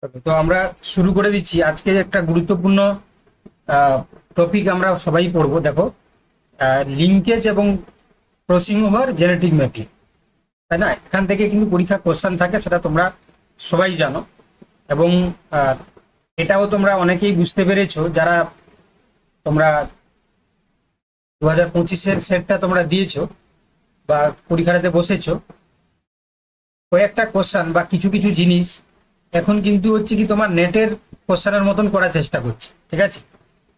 তো আমরা শুরু করে দিচ্ছি। আজকে একটা গুরুত্বপূর্ণ টপিক আমরা সবাই পড়বো। দেখো, লিঙ্কেজ এবং ক্রসিং ওভার জেনেটিক ম্যাপিং, তাই না? এখান থেকে কিন্তু পরীক্ষা কোশ্চেন থাকে, সেটা তোমরা সবাই জানো। এবং এটাও তোমরা অনেকেই বুঝতে পেরেছো, যারা তোমরা 2025-এর সেটটা তোমরা দিয়েছো বা পরীক্ষাটাতে বসেছো। কয়েকটা কোশ্চেন বা কিছু কিছু জিনিস এখন কিন্তু হচ্ছে কি তোমার নেটের কোশ্চেনের মতন করার চেষ্টা করছে, ঠিক আছে?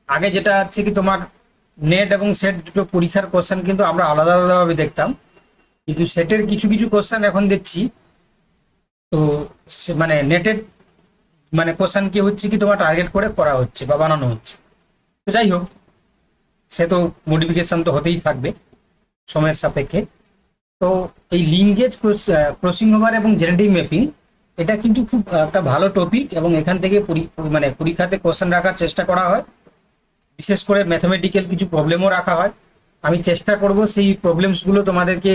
আগে যেটা হচ্ছে কি তোমার নেট এবং সেট দুটো পরীক্ষার কোশ্চেন কিন্তু আমরা আলাদা আলাদাভাবে দেখতাম, কিন্তু সেটের কিছু কিছু কোশ্চেন এখন দেখছি তো মানে নেটের মানে কোশ্চেন কি হচ্ছে কি তোমার টার্গেট করে করা হচ্ছে বা বানানো হচ্ছে। তো যাই হোক, সে তো মডিফিকেশন তো হতেই থাকবে সময়ের সাপেক্ষে। তো এই লিঙ্কেজ, ক্রসিং ওভার এবং জেনেটিক ম্যাপিং, এটা কিন্তু খুব একটা ভালো টপিক এবং এখান থেকে মানে পরীক্ষাতে কোশ্চেন রাখার চেষ্টা করা হয়। বিশেষ করে ম্যাথমেটিক্যাল কিছু প্রবলেমও রাখা হয়। আমি চেষ্টা করব সেই প্রবলেমসগুলো তোমাদেরকে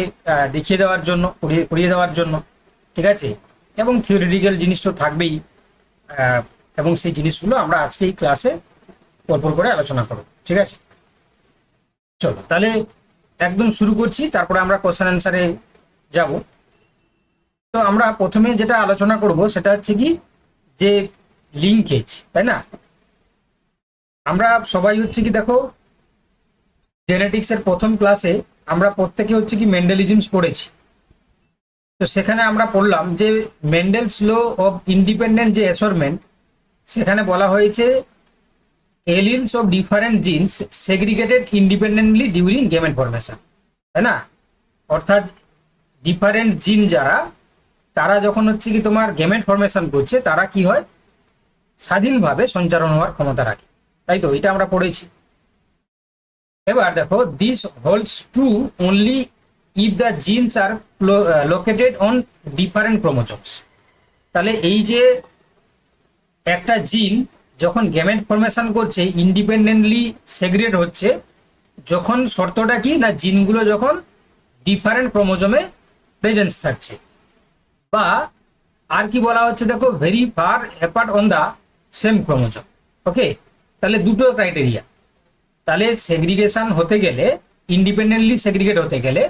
দেখিয়ে দেওয়ার জন্য, করিয়ে দেওয়ার জন্য, ঠিক আছে? এবং থিওরিটিক্যাল জিনিস তো থাকবেই, এবং সেই জিনিসগুলো আমরা আজকে এই ক্লাসে পরপর করে আলোচনা করব, ঠিক আছে? চলো তাহলে একদম শুরু করছি, তারপরে আমরা কোশ্চেন অ্যান্সারে যাব। তো আমরা প্রথমে যেটা আলোচনা করব সেটা হচ্ছে কি যে লিঙ্কেজ, তাই না? আমরা সবাই হচ্ছে কি দেখো, জেনেটিক্সের প্রথম ক্লাসে আমরা প্রত্যেকে হচ্ছে কি মেন্ডেলিজমস পড়েছি। তো সেখানে আমরা পড়লাম যে মেন্ডেলস ল অফ ইন্ডিপেন্ডেন্ট যে অ্যাসর্টমেন্ট, সেখানে বলা হয়েছে alleles of different genes segregated independently during gamete formation, তাই না? অর্থাৎ ডিফারেন্ট জিন যারা, তারা যখন হচ্ছে কি তোমার গেমেট ফরমেশন করছে, তারা কি হয়, স্বাধীনভাবে সঞ্চারণ হওয়ার ক্ষমতা রাখে, তাই তো? এটা আমরা পড়েছি। এবার দেখো, this holds true only if the genes are located on different chromosomes. তাহলে এই যে একটা জিন যখন গেমেট ফরমেশন করছে, ইন্ডিপেন্ডেন্টলি সেগ্রিগেট হচ্ছে, যখন শর্তটা কি না, জিনগুলো যখন ডিফারেন্ট ক্রোমোজোমে প্রেজেন্স থাকছে, বা আর কি বলা হচ্ছে দেখো, very far apart on the same chromosome. Okay, তাহলে দুটো ক্রাইটেরিয়া। তাহলে সেগ্রিগেশন হতে গেলে, ইন্ডিপেন্ডেন্টলি সেগ্রিগেট হতে গেলে,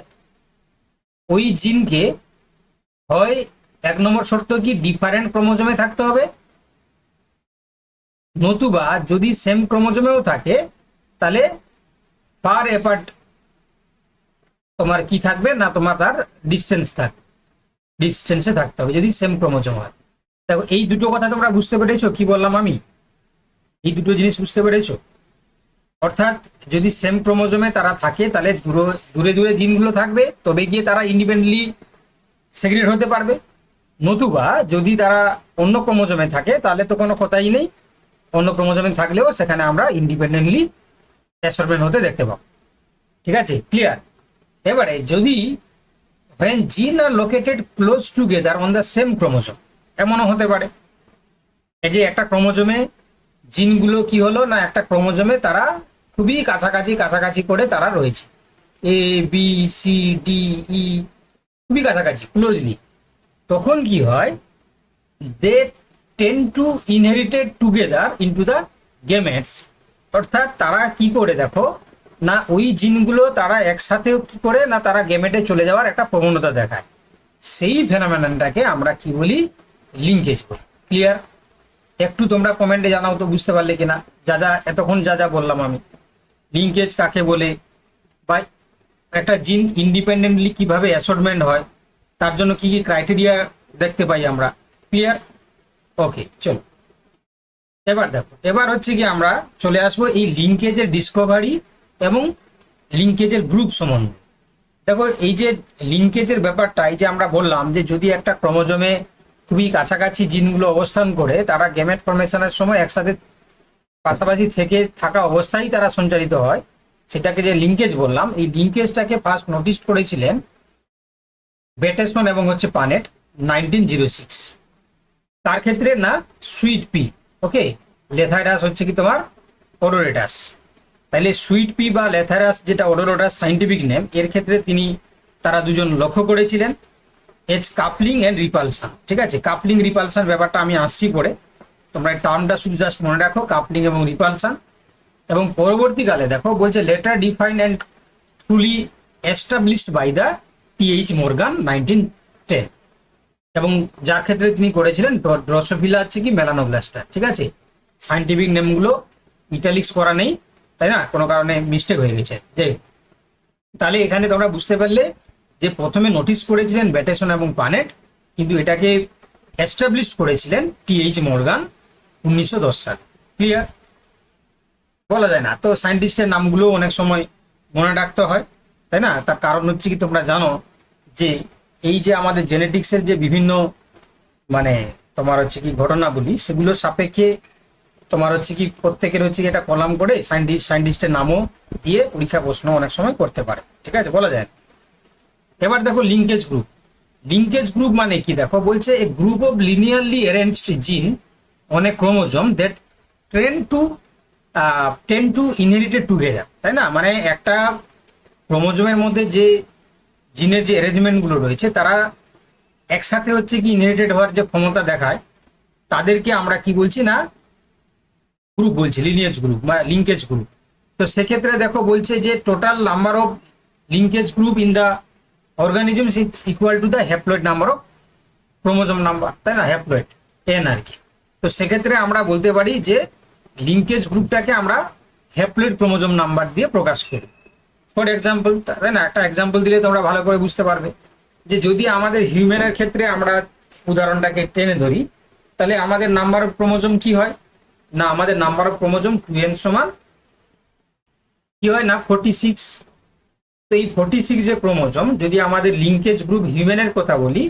ওই জিনকে হয় এক নম্বর শর্ত কি ডিফারেন্ট ক্রোমোজোমে থাকতে হবে, নতুবা যদি সেম ক্রোমোজোমেও থাকে তাহলে ফার অ্যাপার্ট তোমার কি থাকবে না, তোমার তার ডিস্টেন্সে থাকতে হবে যদি সেম ক্রোমোজোম হয়। দেখো, এই দুটো কথা তোমরা বুঝতে পেরেছো কি বললাম আমি? এই দুটো জিনিস বুঝতে পেরেছো? অর্থাৎ যদি সেম ক্রোমোজোমে তারা থাকে তাহলে দূরে দূরে জিনগুলো থাকবে, তবে গিয়ে তারা ইন্ডিপেন্ডেন্টলি সেগ্রিগেট হতে পারবে। নতুবা যদি তারা অন্য ক্রোমোজোমে থাকে তাহলে তো কোনো কথাই নেই, অন্য ক্রোমোজোমে থাকলেও সেখানে আমরা ইন্ডিপেন্ডেন্টলি অ্যাসর্টমেন্ট হতে দেখতে পাবো, ঠিক আছে? ক্লিয়ার? এবারে যদি when gene are located close together on the same chromosome, এমনও হতে পারে এই যে একটা ক্রোমোজোমে জিনগুলো কি হলো না, একটা ক্রোমোজোমে তারা খুবই কাছাকাছি কাছাকাছি করে তারা রয়েছে, A B C D E, খুবই কাছাকাছি ক্লোজলি। তখন কি হয়, they tend to inherited together into the gametes. অর্থাৎ তারা কি করে দেখো না, ওই জিনগুলো তারা একসাথে কি করে না, তারা গেমেটে চলে যাওয়ার একটা প্রবণতা দেখায়। সেই ফেনোমেননটাকে আমরা কি বলি, লিঙ্কেজ বলি। ক্লিয়ার? একটু তোমরা কমেন্টে জানাও তো বুঝতে পারলে কিনা, যা যা এতক্ষণ যা যা বললাম আমি। লিঙ্কেজ কাকে বলে, বা একটা জিন ইন্ডিপেন্ডেন্টলি কিভাবে অ্যাসর্টমেন্ট হয়, তার জন্য কি কি ক্রাইটেরিয়া দেখতে পাই আমরা। ক্লিয়ার? ওকে, চলো এবার দেখো, এবার হচ্ছে কি আমরা চলে আসবো এই লিঙ্কেজের ডিসকভারি এবং লিঙ্কেজের গ্রুপ সম্বন্ধে। দেখো, এই যে লিঙ্কেজের ব্যাপারটা, এই যে আমরা বললাম যে যদি একটা ক্রোমোজোমে খুবই কাছাকাছি জিনগুলো অবস্থান করে, তারা গেমেট ফরমেশনের সময় একসাথে পাশাপাশি থেকে থাকা অবস্থায় তারা সঞ্চারিত হয়, সেটাকে যে লিঙ্কেজ বললাম। এই লিঙ্কেজটাকে ফার্স্ট নোটিস করেছিলেন বেটেসন এবং হচ্ছে পানেট 1906। তার ক্ষেত্রে না, সুইট পি, ওকে, লেথাইরাস হচ্ছে কি তোমার ওডোরেটাস। তাহলে সুইট পি বা লেথাইরাস যেটা ওডোরেটাস সাইন্টিফিক নেম, এর ক্ষেত্রে তারা দুজন লক্ষ্য করেছিলেন কাপলিং এন্ড রিপালসান। ঠিক আছে, কাপলিং রিপালসান ব্যাপারটা আমি আসছি পরে। তোমরা এই টার্মটা শুধু জাস্ট মনে রাখো, কাপলিং এবং রিপালশন। এবং পরবর্তীকালে দেখো বলছে later defined and truly established by the T H. Morgan 1910, এবং যার ক্ষেত্রে তিনি করেছিলেন ড্রসোফিলা হচ্ছে কি মেলানোব্লাস্টা। ঠিক আছে, সাইন্টিফিক নেমগুলো ইটালিক্স করা নেই, তাই না, কোনো কারণে মিস্টেক হয়ে গেছে। তাহলে এখানে তোমরা বুঝতে পারলে যে প্রথমে নোটিস করেছিলেন ব্যাটেসন এবং পানেট, কিন্তু এটাকে এস্টাবলিশ করেছিলেন টি.এইচ. মর্গান 1910 সাল। ক্লিয়ার? বলা যায় না তো, সায়েন্টিস্টের নামগুলো অনেক সময় মনে রাখতে হয়, তাই না। তার কারণ হচ্ছে কি তোমরা জানো যে এই যে আমাদের জেনেটিক্সের যে বিভিন্ন মানে তোমার হচ্ছে কি ঘটনাবলী, সেগুলোর সাপেক্ষে তোমার হচ্ছে কি প্রত্যেকের হচ্ছে কি একটা কলাম করে সায়েন্টিস্টের নামও দিয়ে পরীক্ষা প্রশ্ন অনেক সময় করতে পারে। ঠিক আছে, বলা যায়। এবার দেখো লিঙ্কেজ গ্রুপ। লিঙ্কেজ গ্রুপ মানে কি দেখো বলছে এ গ্রুপ অফ লিনিয়ারলি অ্যারেঞ্জড জিন on a chromosome that ten two inherited together, তাই না। মানে একটা ক্রোমোজোমের মধ্যে যে জিনের যে অ্যারেঞ্জমেন্টগুলো রয়েছে তারা একসাথে হচ্ছে কি ইনহেরিটেড হওয়ার যে ক্ষমতা দেখায়, তাদেরকে আমরা কি বলছি না গ্রুপ বলছি, লিনিয়েজ গ্রুপ বা লিঙ্কেজ গ্রুপ। তো সেক্ষেত্রে দেখো বলছে যে total number of linkage group in the organisms is equal to the haploid number of chromosome number, তাই না, হ্যাপ্লয়েড এন আর কি। তো সেক্ষেত্রে আমরা বলতে পারি যে লিঙ্কেজ গ্রুপটাকে আমরা হ্যাপ্লয়েড ক্রোমোজোম নাম্বার দিয়ে প্রকাশ করি। ফর এক্সাম্পল, তাই না, একটা এক্সাম্পল দিলে তোমরা ভালো করে বুঝতে পারবে যে যদি আমাদের হিউম্যানের ক্ষেত্রে আমরা উদাহরণটাকে টেনে ধরি, তাহলে আমাদের নাম্বার অফ ক্রোমোজোম কি হয় না, আমাদের নাম্বার অফ ক্রোমোজোম 2n সমান কি হয় না 46। তো এই 46 যে ক্রোমোজোম, যদি আমাদের লিঙ্কেজ গ্রুপ হিউম্যানের কথা বলি,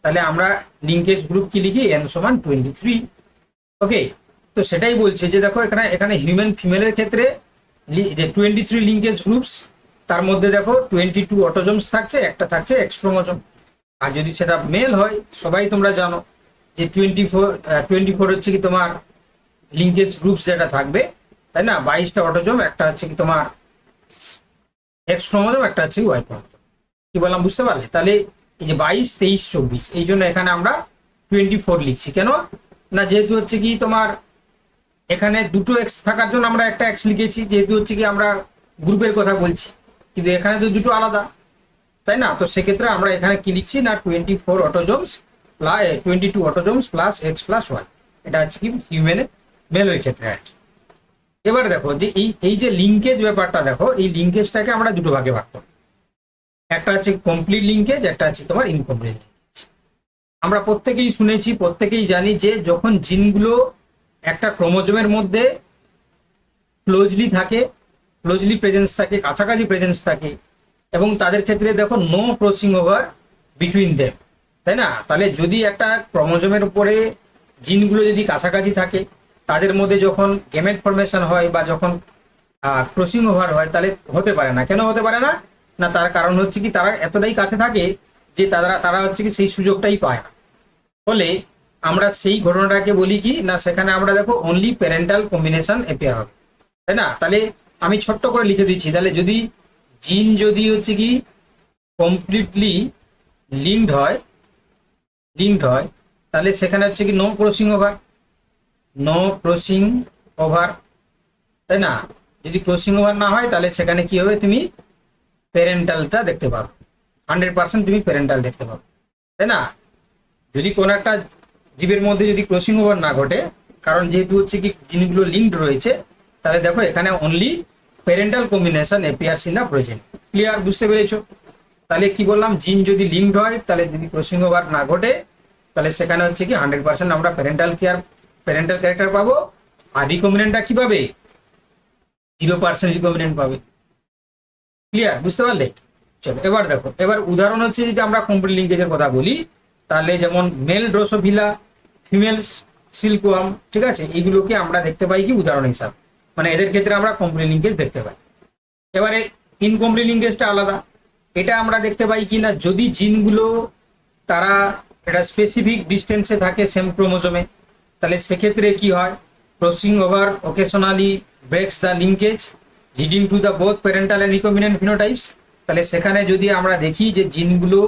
তাহলে আমরা লিঙ্কেজ গ্রুপ কি লিখি n সমান 23। ওকে, তো সেটাই বলছে যে দেখো এখানে হিউম্যান ফিমেলের ক্ষেত্রে যে 23 লিঙ্কেজ গ্রুপস, তার মধ্যে দেখো 22 অটোজোমস থাকছে, একটা থাকছে এক্স ক্রোমোজোম। আর যদি সেটা মেল হয়, সবাই তোমরা জানো যে 24 হচ্ছে কি তোমার লিঙ্কেজ গ্রুপস যেটা থাকবে, তাই না, 22টা অটোজোম, একটা হচ্ছে কি তোমার এক্স ক্রোমোজোম, একটা হচ্ছে ওয়াই ক্রোমোজোম। কি বললাম বুঝতে পারলে? তাহলে এই যে 22, 23, 24, এই জন্য এখানে আমরা 24 লিখছি। কেন না, যেহেতু হচ্ছে কি তোমার এখানে দুটো এক্স থাকার জন্য আমরা একটা এক্স লিখেছি, যেহেতু হচ্ছে কি আমরা গ্রুপের কথা বলছি, কিন্তু এখানে তো দুটো আলাদা, তাই না। তো সেক্ষেত্রে আমরা এখানে কি লিখছি না 24 autosomes plus 22 autosomes plus X plus Y. এটা হচ্ছে কি হিউম্যানের মেলের ক্ষেত্রে আর কি। এবার দেখো যে এই যে লিঙ্কেজ ব্যাপারটা, দেখো এই লিঙ্কেজটাকে আমরা দুটো ভাগে ভাগ করি, একটা হচ্ছে কমপ্লিট লিঙ্কেজ, একটা হচ্ছে তোমার ইনকমপ্লিট লিঙ্কেজ। আমরা প্রত্যেকেই শুনেছি, প্রত্যেকেই জানি যে যখন জিনগুলো একটা ক্রোমোজোমের মধ্যে ক্লোজলি থাকে, ক্লোজলি প্রেজেন্স থাকে, কাছাকাছি প্রেজেন্স থাকে, এবং তাদের ক্ষেত্রে দেখো no crossing over between them, তাই না। তাহলে যদি একটা ক্রোমোজোমের উপরে জিনগুলো যদি কাছাকাছি থাকে, তাদের মধ্যে যখন গেমেট ফরমেশন হয় বা যখন ক্রসিং ওভার হয়, তাহলে হতে পারে না। কেন হতে পারে না, না তার কারণ হচ্ছে কি তারা এতটাই কাছে থাকে যে তারা হচ্ছে কি সেই সুযোগটাই পায় না। ফলে আমরা সেই ঘটনাটাকে বলি কি না, সেখানে আমরা দেখো অনলি প্যারেন্টাল কম্বিনেশন অ্যাপিয়ার হবে, তাই না। তাহলে আমি ছোট্ট করে লিখে দিচ্ছি, তাহলে যদি জিন যদি হচ্ছে কি কমপ্লিটলি লিঙ্কড হয়, তাহলে সেখানে হচ্ছে কি নো ক্রসিং ওভার, তাই না। যদি ক্রসিং ওভার না হয়, তাহলে সেখানে কি হবে, তুমি প্যারেন্টালটা দেখতে পাবে, 100% তুমি প্যারেন্টাল দেখতে পাবে, তাই না। যদি কোনো একটা জীবের মধ্যে যদি ক্রসিং ওভার না ঘটে, কারণ যেহেতু হচ্ছে কি জিনগুলো লিঙ্কড রয়েছে, তাহলে দেখো এখানে only parental combination appears in the present. Clear? বুঝতে পেরেছো? তাহলে কি বললাম, জিন যদি লিঙ্কড হয়, তাহলে যদি ক্রসিং ওভার না ঘটে, তাহলে সেখানে হচ্ছে কি 100% আমরা প্যারেন্টাল ক্যারেক্টার পাবো। আর রিকম্বিনেন্টটা কি পাবে, 0% রিকম্বিনেন্ট পাবে। ক্লিয়ার? বুঝতে পারলে? চলো এবার দেখো, এবার উদাহরণ হচ্ছে যদি আমরা কমপ্লিট লিঙ্কেজের কথা বলি, তাহলে যেমন মেল ড্রোসোফিলা, ফিমেল সিল্কওয়ার্ম, ঠিক আছে, এইগুলোকে আমরা দেখতে পাই কি উদাহরণ হিসাবে, মানে এদের ক্ষেত্রে আমরা কমপ্লিট লিঙ্কেজ দেখতে পাই। এবারে ইনকমপ্লিট লিঙ্কেজটা আলাদা, এটা আমরা দেখতে পাই কি না যদি জিনগুলো তারা একটা স্পেসিফিক ডিস্টেন্সে থাকে সেম ক্রোমোজোমে, তাহলে সেক্ষেত্রে কি হয়, crossing over occasionally breaks the linkage leading to the both parental and recombinant phenotypes. তাহলে সেখানে যদি আমরা দেখি যে জিনগুলো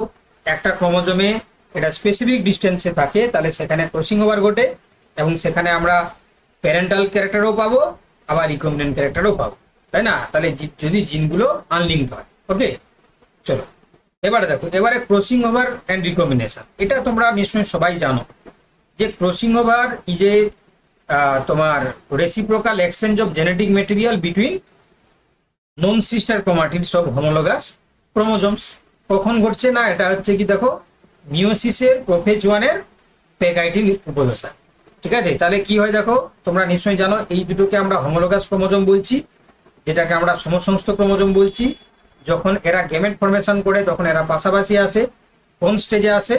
একটা ক্রোমোজোমে এটা স্পেসিফিক ডিস্টেন্সে থাকে, তাহলে সেখানে ক্রসিং ওভার ঘটে, এবং সেখানে আমরা প্যারেন্টাল ক্যারেক্টারও পাবো, আবার রিকম্বিনেন্ট ক্যারেক্টারও পাবো, তাই না? তাহলে যদি জিনগুলো আনলিঙ্কড হয়। ওকে, চলো এবারে দেখো, এবারে ক্রসিং ওভার অ্যান্ড রিকম্বিনেশন। এটা তোমরা নিশ্চয়ই সবাই জানো যে ক্রসিং ওভার ইজ এ তোমার reciprocal exchange of genetic material between non sister chromatids of homologous chromosomes. কখন ঘটছে না, এটা হচ্ছে কি দেখো মিওসিসের প্রোফেজ 1 এর পেকাইটিন উপদশা। ঠিক আছে, তাহলে কি হয় দেখো, তোমরা নিশ্চয়ই জানো এই দুটোকে আমরা হোমোলোগাস ক্রোমোজোম বলছি, যেটাকে আমরা সমসমস্ত ক্রোমোজোম বলছি। যখন এরা গেমেট ফরমেশন করে তখন এরা পাশাপাশি আসে। কোন স্টেজে আসে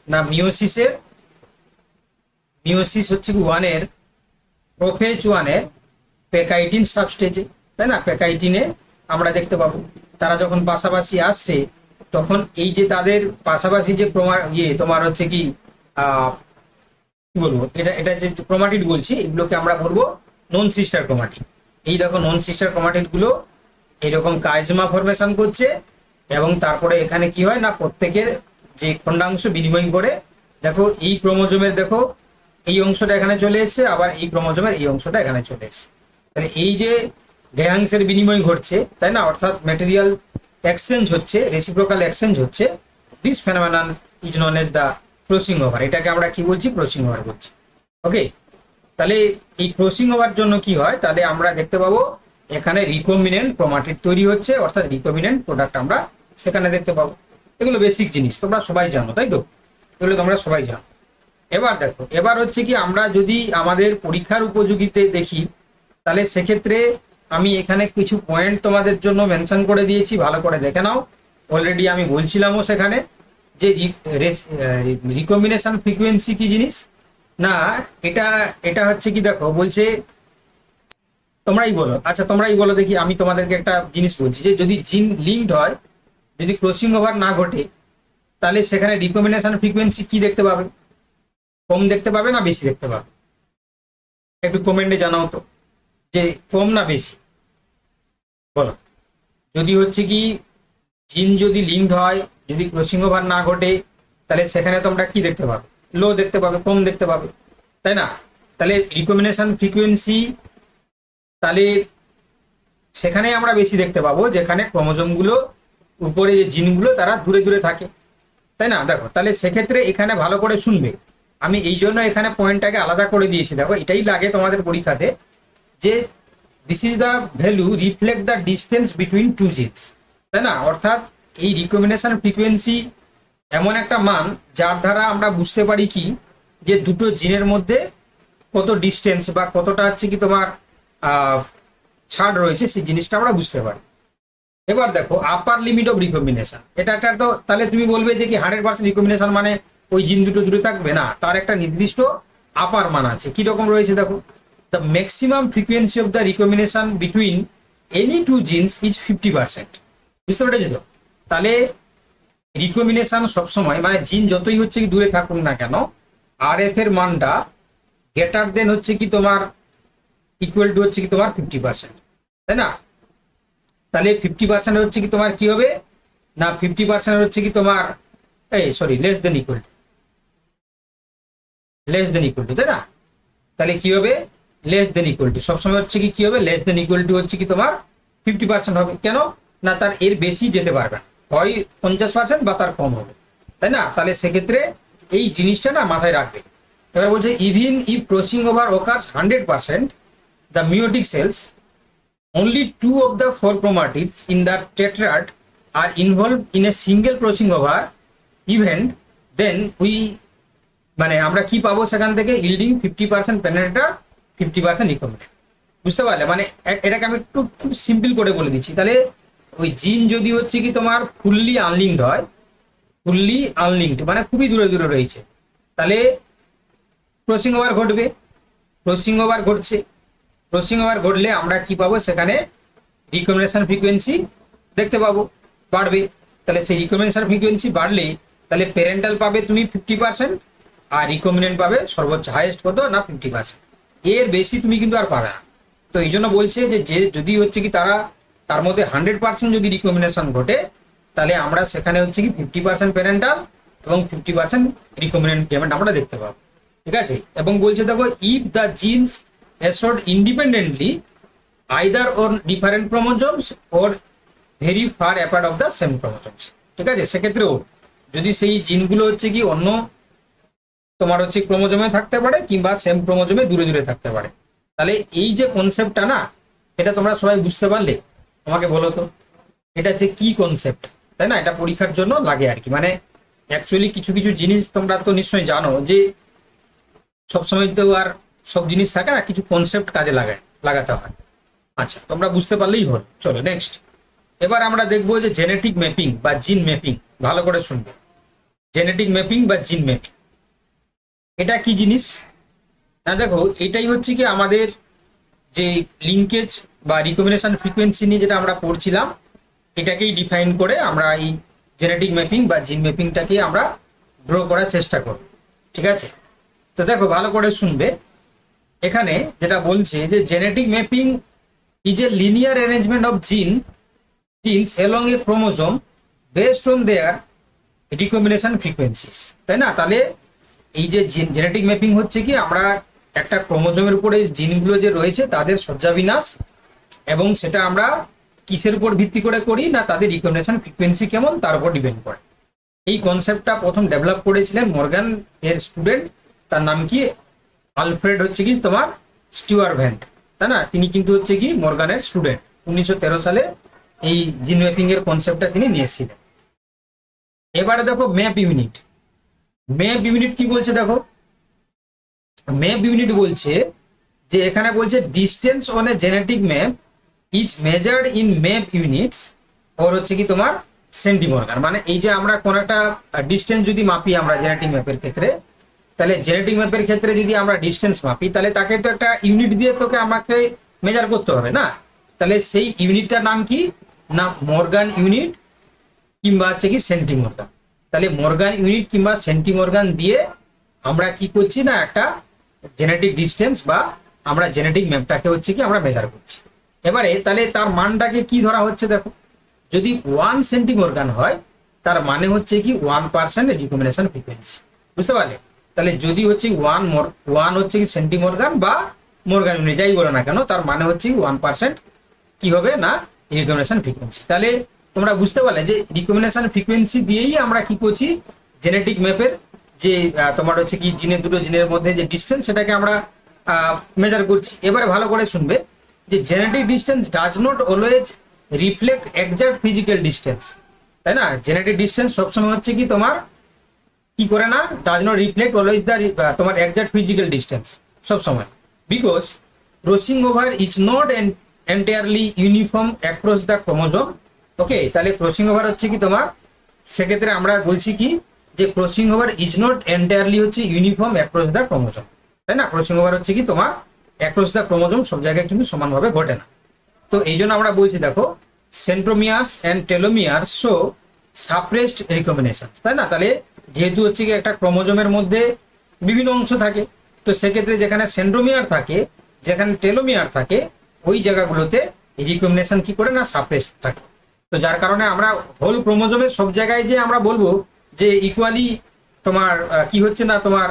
না মিওসিস হচ্ছে কি 1 এর প্রোফেজ 1 এর পেকাইটিন সাবস্টেজে, তাই না? পেকাইটিনে আমরা দেখতে পাবো তারা যখন পাশাপাশি আসছে তখন এই যে তাদের পাশাপাশি যে তোমার হচ্ছে কি কি বলবো, এটা যে ক্রোমাটিড বলছি এগুলোকে আমরা বলবো নন সিস্টার ক্রোমাটিড। এই দেখো নন সিস্টার ক্রোমাটিড গুলো এরকম কাইজমা ফরমেশন করছে এবং তারপরে এখানে কি হয় না প্রত্যেকের যে খণ্ডাংশ বিনিময় করে, দেখো এই ক্রোমোজোমের দেখো এই অংশটা এখানে চলে এসেছে, আবার এই ক্রোমোজোমের এই অংশটা এখানে চলে এসেছে। তাহলে এই যে দেহাংশের বিনিময় ঘটছে, তাই না, অর্থাৎ ম্যাটেরিয়াল এক্সচেঞ্জ হচ্ছে, রেসিপ্রোকাল এক্সচেঞ্জ হচ্ছে, this phenomenon is known as the crossing over. এটাকে আমরা কি বলছি, ক্রসিং ওভার বলছি। ওকে, তাহলে এই ক্রসিং ওভার জন্য কি হয়, তাহলে আমরা দেখতে পাবো এখানে রিকম্বিনেন্ট ক্রোমাটিড তৈরি হচ্ছে, অর্থাৎ রিকম্বিনেন্ট প্রোডাক্ট আমরা সেখানে দেখতে পাবো। এগুলো বেসিক জিনিস, তোমরা সবাই জানো, তাই তো? এগুলো তোমরা সবাই জানো। এবার দেখো, এবার হচ্ছে কি আমরা যদি আমাদের পরীক্ষার উপযোগীতে দেখি, তাহলে সেক্ষেত্রে আমি এখানে কিছু পয়েন্ট তোমাদের জন্য মেনশন করে দিয়েছি, ভালো করে দেখে নাও। অলরেডি আমি বলছিলামও সেখানে যে রিকম্বিনেশন ফ্রিকোয়েন্সি কি জিনিস না, এটা হচ্ছে কি দেখো বলছে, তোমরাই বলো, আচ্ছা তোমরাই বলো দেখি, আমি তোমাদেরকে একটা জিনিস বলছি যে যদি জিন লিঙ্কড হয়, যদি ক্রসিং ওভার না ঘটে, তাহলে সেখানে রিকম্বিনেশন ফ্রিকোয়েন্সি কি দেখতে পাবে, কম দেখতে পাবে না বেশি দেখতে পাবে? একটু কমেন্টে জানাও তো যে কম না বেশি, বলো। যদি হচ্ছে কি জিন যদি লিঙ্কড হয়, যদি ক্রসিং ওভার না ঘটে, তাহলে সেখানে তোমরা কি দেখতে পাবে, লো দেখতে পাবে, কম দেখতে পাবে, তাই না? তাহলে রিকম্বিনেশন ফ্রিকোয়েন্সি, তাহলে সেখানে আমরা বেশি দেখতে পাবো যেখানে ক্রোমোজোমগুলো উপরে যে জিনগুলো তারা দূরে দূরে থাকে, তাই না? দেখো, তাহলে সেক্ষেত্রে এখানে ভালো করে শুনবে, আমি এই জন্য এখানে পয়েন্টটাকে আলাদা করে দিয়েছি। দেখো, এটাই লাগে তোমাদের পরীক্ষাতে যে this is the value reflect the distance between two genes, তাই না? অর্থাৎ এই রিকম্বিনেশন ফ্রিকোয়েন্সি এমন একটা মান যার দ্বারা আমরা বুঝতে পারি কি যে দুটো জিনের মধ্যে কত ডিস্টেন্স বা কতটা হচ্ছে কি তোমার ছাড় রয়েছে, সেই জিনিসটা আমরা বুঝতে পারি। এবার দেখো আপার লিমিট অফ রিকম্বিনেশন, এটা একটা, তো তাহলে তুমি বলবে যে কি 100% রিকম্বিনেশন মানে ওই জিন দুটো দূরে থাকবে না, তার একটা নির্দিষ্ট আপার মান আছে। কি রকম রয়েছে দেখো, the maximum frequency of the recombination between any two genes is 50%। বুঝতে পেরেছো তো? তাহলে রিকম্বিনেশন সবসময় মানে জিন যতই হচ্ছে কি দূরে থাকুক না কেন, আর এফ এর মানটা গ্রেটার দেন হচ্ছে কি তোমার ইকুয়াল টু হচ্ছে কি তোমার 50%, তাই না? তাহলে 50% হচ্ছে কি তোমার কি হবে না, 50% হচ্ছে কি তোমার লেস দেন ইকুয়াল টু, তাই না? তাহলে কি হবে, লেস দেন ইকুয়াল টু, সবসময় হচ্ছে কি হবে, লেস দেন ইকুয়াল টু হচ্ছে কি তোমার 50% হবে। কেন না, তার এর বেশি যেতে পারবে না, হয় 50% বা তার কম হবে, তাই না? তাহলে সেক্ষেত্রে এই জিনিসটা না মাথায় রাখবে। এবার বলছে even if crossing over occurs 100%, the meiotic cells, only 2 of the 4 chromatids in the tetrad are involved in a single crossing over event, then we মানে আমরা কি পাবো সেখান থেকে, ইল্ডিং 50% পেনেট্রেটর 50% রিকম্বিনেন্ট। বুঝতে পারলে? মানে এটাকে আমি একটু খুব সিম্পল করে বলে দিচ্ছি। তাহলে ওই জিন যদি হচ্ছে কি তোমার ফুললি আনলিঙ্কড হয়, ফুললি আনলিঙ্কড মানে খুবই দূরে দূরে রয়েছে, তাহলে ক্রসিং ওভার ঘটবে। ক্রসিং ওভার ঘটছে, ক্রসিং ওভার ঘটলে আমরা কি পাবো সেখানে, রিকম্বিনেশন ফ্রিকোয়েন্সি দেখতে পাবো, বাড়বে। তাহলে সেই রিকম্বিনেশন ফ্রিকোয়েন্সি বাড়লে তাহলে প্যারেন্টাল পাবে তুমি 50% আর রিকম্বিনেন্ট পাবে সর্বোচ্চ হাইয়েস্ট কত না 50%, এর বেশি তুমি কিন্তু আর পাবে না। তো এই জন্য বলছে যে যদি হচ্ছে কি তার মধ্যে 100% যদি রিকম্বিনেশন ঘটে, তাহলে আমরা সেখানে হচ্ছে কি 50% প্যারেন্টাল এবং 50% রিকম্বিনেন্ট পেমেন্ট আমরা দেখতে পাবো। ঠিক আছে, এবং বলছে দেখো if the genes assort independently either on different chromosomes or very far apart of the same chromosomes. ঠিক আছে, সেক্ষেত্রেও যদি সেই জিনগুলো হচ্ছে কি অন্য তোমার হচ্ছে ক্রোমোজোমে থাকতে পারে কিংবা সেম ক্রোমোজোমে দূরে দূরে থাকতে পারে, তাহলে এই যে কনসেপ্টটা না, এটা তোমরা সবাই বুঝতে পারলে? আমাকে বলো তো এটা হচ্ছে কি কনসেপ্ট, তাই না? এটা পরীক্ষার জন্য লাগে আর কি। মানে অ্যাকচুয়ালি কিছু কিছু জিনিস তোমরা তো নিশ্চয়ই জানো যে সবসময় তো আর সব জিনিস থাকে না, কিছু কনসেপ্ট কাজে লাগাতে হয়। আচ্ছা, তোমরা বুঝতে পারলেই হল। চলো নেক্সট, এবার আমরা দেখবো যে জেনেটিক ম্যাপিং বা জিন ম্যাপিং। ভালো করে শুনবে, জেনেটিক ম্যাপিং বা জিন ম্যাপিং এটা কি জিনিস না? দেখো এটাই হচ্ছে কি আমাদের যে লিঙ্কেজ বা রিকম্বিনেশন ফ্রিকোয়েন্সি নিয়ে যেটা আমরা পড়ছিলাম, এটাকেই ডিফাইন করে আমরা এই জেনেটিক ম্যাপিং বা জিন ম্যাপিংটাকে আমরা ড্র করার চেষ্টা করব। ঠিক আছে, তো দেখো ভালো করে শুনবে, এখানে যেটা বলছে যে genetic mapping is a linear arrangement of genes along a chromosome based on their recombination frequencies, তাই না? তাহলে এই যে জেনেটিক ম্যাপিং হচ্ছে কি আমরা একটা ক্রোমোজোমের উপরে জিনগুলো যে রয়েছে তাদের সজ্জাবিন্যাস, এবং সেটা আমরা কিসের উপর ভিত্তি করে করি না, তাদের রিকগনিশন ফ্রিকোয়েন্সি কেমন তার উপর ডিপেন্ড করে। এই কনসেপ্টটা প্রথম ডেভেলপ করেছিলেন মর্গান এর স্টুডেন্ট, তার নাম কি আলফ্রেড হচ্ছে কি তোমার স্টুয়ারভ্যান্ট, তাই না? তিনি কিন্তু হচ্ছে কি মর্গানের স্টুডেন্ট। 1913 সালে এই জিন ম্যাপিং এর কনসেপ্টটা তিনি নিয়ে এসেছিলেন। এবারে দেখো ম্যাপ ইউনিট। ম্যাপ ইউনিট কি বলছে দেখো, ম্যাপ ইউনিট বলছে যে এখানে বলছে distance on a genetic map is measured in map units or হচ্ছে কি তোমার সেন্টিমর্গান। মানে এই যে আমরা কোন একটা ডিস্টেন্স যদি মাপি আমরা জেনেটিক ম্যাপের ক্ষেত্রে, তাহলে জেনেটিক ম্যাপের ক্ষেত্রে যদি আমরা ডিস্টেন্স মাপি তাহলে তাকে তো একটা ইউনিট দিয়ে তোকে আমাকে মেজার করতে হবে না? তাহলে সেই ইউনিটটার নাম কি না মর্গান ইউনিট কিংবা হচ্ছে কি সেন্টিমর্গান। তাহলে মর্গান ইউনিট কিংবা সেন্টিমর্গান দিয়ে আমরা কি করছি না একটা জেনেটিক ডিস্টেন্স বা আমরা জেনেটিক ম্যাপটাকে হচ্ছে কি আমরা মেজার করছি। এবারে তাহলে তার মানটাকে কি ধরা হচ্ছে দেখো, যদি 1 সেন্টিমর্গান হয় তার মানে হচ্ছে কি 1% রিকম্বিনেশন ফ্রিকোয়েন্সি। বুঝতে পারলে? তাহলে যদি হচ্ছে ওয়ান হচ্ছে কি সেন্টিমর্গান বা মর্গান ইউনিট যাই বলো না কেন, তার মানে হচ্ছে 1% কি হবে না রিকম্বিনেশন ফ্রিকোয়েন্সি। তাহলে তোমরা বুঝতে পারলে যে রিকম্বিনেশন ফ্রিকোয়েন্সি দিয়েই আমরা কি করছি জেনেটিক ম্যাপের যে তোমার হচ্ছে কি দুটো জিনের মধ্যে যে ডিস্টেন্স সেটাকে আমরা মেজার করছি। এবারে ভালো করে শুনবে যে genetic distance does not always reflect exact physical distance, তাই না? জেনেটিক ডিস্টেন্স সবসময় হচ্ছে কি তোমার কি করে না does not reflect always the তোমার এক্সাক্ট ফিজিক্যাল ডিস্টেন্স সবসময়, because crossing over is not entirely uniform across the chromosome. Okay, তাহলে ক্রসিং ওভার হচ্ছে কি তোমার সেক্ষেত্রে আমরা বলছি কি যে crossing over is not entirely হচ্ছে ইউনিফর্ম অ্যাক্রস দ্য ক্রোমোজোম, তাই না? ক্রসিং ওভার হচ্ছে কি তোমার অ্যাক্রস দ্য ক্রোমোজোম সব জায়গায় কিন্তু সমানভাবে ঘটে না। তো এই জন্য আমরা বলছি দেখো সেন্ট্রোমিয়ার্স অ্যান্ড টেলোমিয়ার্স শো সাপ্রেসড রিকম্বিনেশন, তাই না? তাহলে যেহেতু হচ্ছে কি একটা ক্রোমোজোমের মধ্যে বিভিন্ন অংশ থাকে, তো সেক্ষেত্রে যেখানে সেন্ট্রোমিয়ার থাকে যেখানে টেলোমিয়ার থাকে ওই জায়গাগুলোতে রিকম্বিনেশন কি করে না সাপ্রেস থাকে। তো যার কারণে আমরা হোল ক্রোমোজোমের সব জায়গায় যে আমরা বলবো যে ইকুয়ালি তোমার কি হচ্ছে না তোমার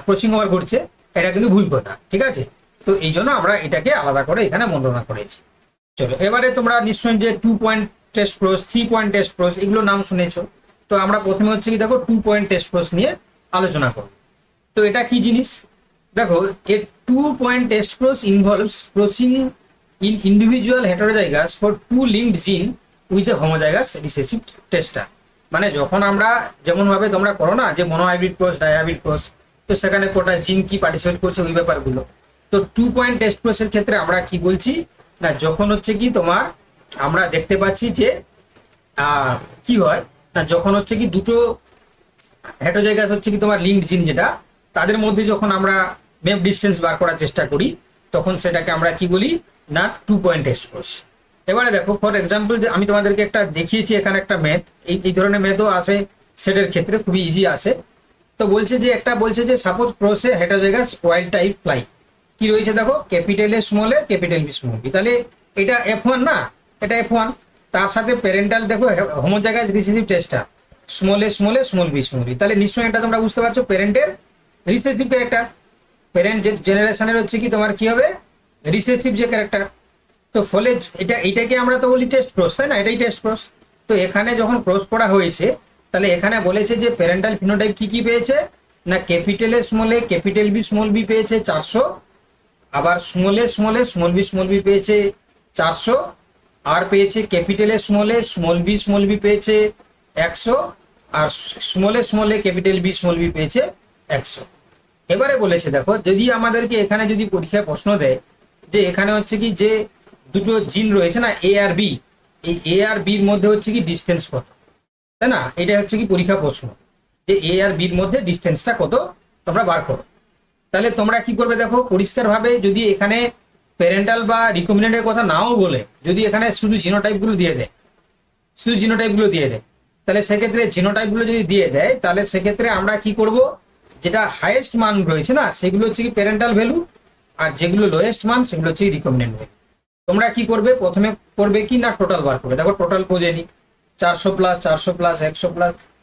ক্রসিং ওভার ঘটছে, এটা কিন্তু ভুল কথা। ঠিক আছে, তো এই জন্য আমরা এটাকে আলাদা করে এখানে বর্ণনা করেছি। চলো এবারে তোমরা নিশ্চয়ই যে 2 point test cross 3 point test cross এগুলো নাম শুনেছো। তো আমরা প্রথমে হচ্ছে কি দেখো 2 পয়েন্ট টেস্ট ক্রস নিয়ে আলোচনা করব। তো এটা কি জিনিস দেখো, a 2 point test cross involves crossing in individual heterozygous for 2 linked gene with a homozygous recessive tester. মানে যখন আমরা যেমন ভাবে তোমরা করো না যে মনোহাইব্রিড ক্রস ডাইহাইব্রিড ক্রস, তো সেখানে কোটা জিন কি পার্টিসিপেট করছে ওই ব্যাপারগুলো। তো 2 পয়েন্ট টেস্ট ক্রসের ক্ষেত্রে আমরা কি বলছি না যখন হচ্ছে কি তোমার আমরা দেখতে পাচ্ছি যে কি হয় না যখন হচ্ছে কি দুটো হেটারোজাইগাস হচ্ছে কি তোমার লিঙ্কড জিন যেটা তাদের মধ্যে যখন আমরা ম্যাপ ডিস্টেন্স বার করার চেষ্টা করি তখন সেটাকে আমরা কি বলি না 2 পয়েন্ট টেস্ট ক্রস। এবারে দেখো ফর এক্সাম্পল আমি তোমাদেরকে একটা দেখিয়েছি এখানে একটা ম্যাথ, এই ধরনের ম্যাথও আসে সেটের ক্ষেত্রে খুবই ইজি আসে। তো বলছে যে একটা বলছে যে সাপোজ ক্রসে হেটারোজাইগাস ওয়াইল্ড টাইপ ফ্লাই কি রয়েছে দেখো capital A small A capital B small B, তাহলে এটা F1 না, এটা F1 তার সাথে প্যারেন্টাল দেখো homozygous recessive tester small A small B small B, তাহলে নিশ্চয়ই এটা তোমরা বুঝতে পারছো প্যারেন্টের রিসেসিভ ক্যারেক্টার। প্যারেন্ট জেনারেশনের হচ্ছে কি তোমার কি হবে, রিসেসিভ যে ক্যারেক্টার। তো ফলে এটাকে আমরা তো বলি টেস্ট ক্রস, তাই না, এটাই টেস্ট ক্রস। তো এখানে যখন ক্রস করা হয়েছে তাহলে এখানে বলেছে যে প্যারেন্টাল ফিনোটাইপ কি কি পেয়েছে না, capital A small A capital B small B পেয়েছে 400, আবার স্মল এ স্মল বি পেয়েছে 400, আর পেয়েছে ক্যাপিটাল এ স্মল বি পেয়েছে 100, আর স্মল এ ক্যাপিটাল বি পেয়েছে 100। এবারে বলেছে দেখো, যদি আমাদেরকে এখানে যদি পরীক্ষায় প্রশ্ন দেয় যে এখানে হচ্ছে কি যে দুটো জিন রয়েছে না এ আর বি, এই এ আর বির মধ্যে হচ্ছে কি ডিস্টেন্স কত, তাই না, এটা হচ্ছে কি পরীক্ষা প্রশ্ন যে এ আর বির মধ্যে ডিস্টেন্সটা কত তোমরা বার করো। তাহলে তোমরা কি করবে দেখো, পরিষ্কারভাবে যদি এখানে প্যারেন্টাল বা রিকম্বিনেন্টের কথা নাও বলে, যদি এখানে শুধু জিনোটাইপগুলো দিয়ে দেয়, তাহলে সেক্ষেত্রে জিনোটাইপগুলো যদি দিয়ে দেয় তাহলে সেক্ষেত্রে আমরা কি করব, যেটা হাইয়েস্ট মান রয়েছে না সেগুলো হচ্ছে কি প্যারেন্টাল ভ্যালু, আর যেগুলো লোয়েস্ট মান সেগুলো হচ্ছে রিকম্বিনেন্ট ভ্যালু। তোমরা কি করবে, প্রথমে করবে কি না টোটাল বার করবে। দেখো টোটাল বোঝে নি, 400 প্লাস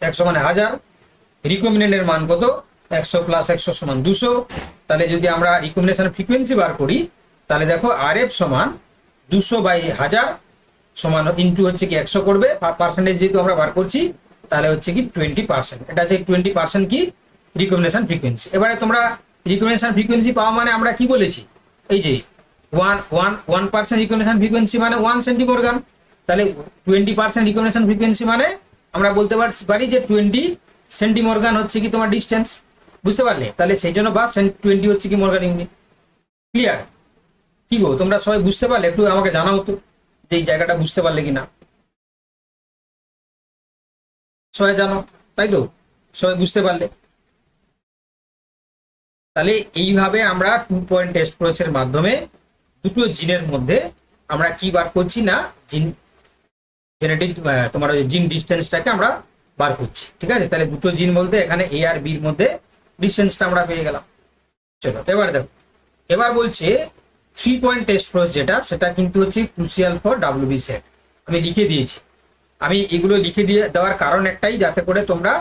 100 মানে 1000, রিকম্বিনেন্টের মান কত 100 প্লাস 100 সমান 200। তাহলে যদি আমরা রিকম্বিনেশন ফ্রিকোয়েন্সি বার করি তাহলে দেখো আর এফ সমান 200/1000 সমান ইন্টু হচ্ছে কি 100 করবে, পার্সেন্টেজ যেহেতু আমরা বার করছি তাহলে হচ্ছে কি 20%। এটা হচ্ছে 20% কি রিকম্বিনেশন ফ্রিকোয়েন্সি। এবারে তোমরা রিকম্বিনেশন ফ্রিকোয়েন্সি পাওয়া মানে আমরা কি বলেছি, এই যে 1% রিকম্বিনেশন ফ্রিকোয়েন্সি মানে 1 সেন্টিমর্গান, তাহলে 20% রিকম্বিনেশন ফ্রিকোয়েন্সি মানে আমরা বলতে পারি যে 20 সেন্টিমর্গান হচ্ছে কি তোমার ডিস্টেন্স, বুঝতে পারলে। তাহলে সেই জন্য বা 20 হচ্ছে কি মর্গান ইউনিট। ক্লিয়ার? কি গো তোমরা সবাই বুঝতে পারলে? একটু আমাকে জানাও তো যে এই জায়গাটা বুঝতে পারলে কিনা। সবাই জানো তাই তো, সবাই বুঝতে পারলে। তাহলে এইভাবে আমরা 2 পয়েন্ট টেস্ট প্রসেসের মাধ্যমে দুটো জিনের মধ্যে আমরা কি বার করছি না, জিন জেনেটিক তোমার জিন ডিস্টেন্সটাকে আমরা বার করছি। ঠিক আছে, তাহলে দুটো জিন বলতে এখানে এ আর বির মধ্যে ডিস্টেন্সটা আমরা পেয়ে গেলাম। চলো এবার দেখো, এবার বলছে 3 পয়েন্ট টেস্ট প্রসেস যেটা, সেটা কিন্তু হচ্ছে ক্রুশিয়াল ফর ডাব্লিউবি সেট। আমি লিখে দিয়েছি, আমি এগুলো লিখে দিয়ে দেওয়ার কারণ একটাই, যাতে করে তোমরা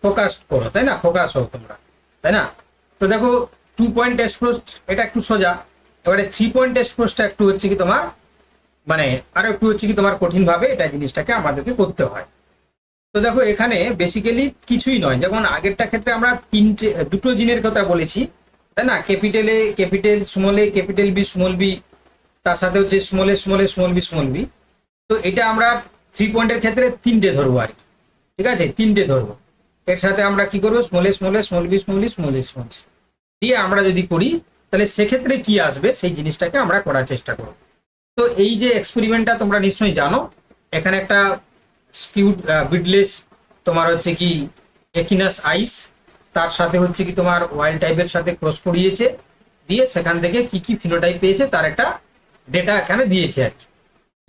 ফোকাস করো, তাই না, ফোকাস হও তোমরা, তাই না। তো দেখো 2 পয়েন্ট টেস্ট প্রসেস এটা একটু সোজা, এবারে 3 পয়েন্ট টেস্ট প্রসেসটা একটু হচ্ছে কি তোমার মানে আরো একটু হচ্ছে কি তোমার কঠিন ভাবে এটা জিনিসটাকে আমাদেরকে করতে হয়। তো দেখো এখানে বেসিক্যালি কিছুই নয়, যেমন আগেরটা ক্ষেত্রে আমরা দুটো জিনের কথা বলেছি, তাই না, capital A capital small B, তার সাথে হচ্ছে স্মল বি। তো এটা আমরা 3 পয়েন্টের ক্ষেত্রে 3টে ধরবো আর কি, ঠিক আছে, 3টে ধরবো। এর সাথে আমরা কি করবো, স্মল বি দিয়ে আমরা যদি করি তাহলে সেক্ষেত্রে কি আসবে সেই জিনিসটাকে আমরা করার চেষ্টা করবো। তো এই যে এক্সপেরিমেন্টটা তোমরা নিশ্চয়ই জানো, এখানে একটা স্কিউড বিডলেস তোমার হচ্ছে কি একিনাস আইস, তার সাথে হচ্ছে কি তোমার ওয়াইল্ড টাইপের সাথে ক্রস করিয়েছে, দিয়ে সেখান থেকে কি কি ফিনোটাইপ পেয়েছে তার একটা ডেটা এখানে দিয়েছে আর কি।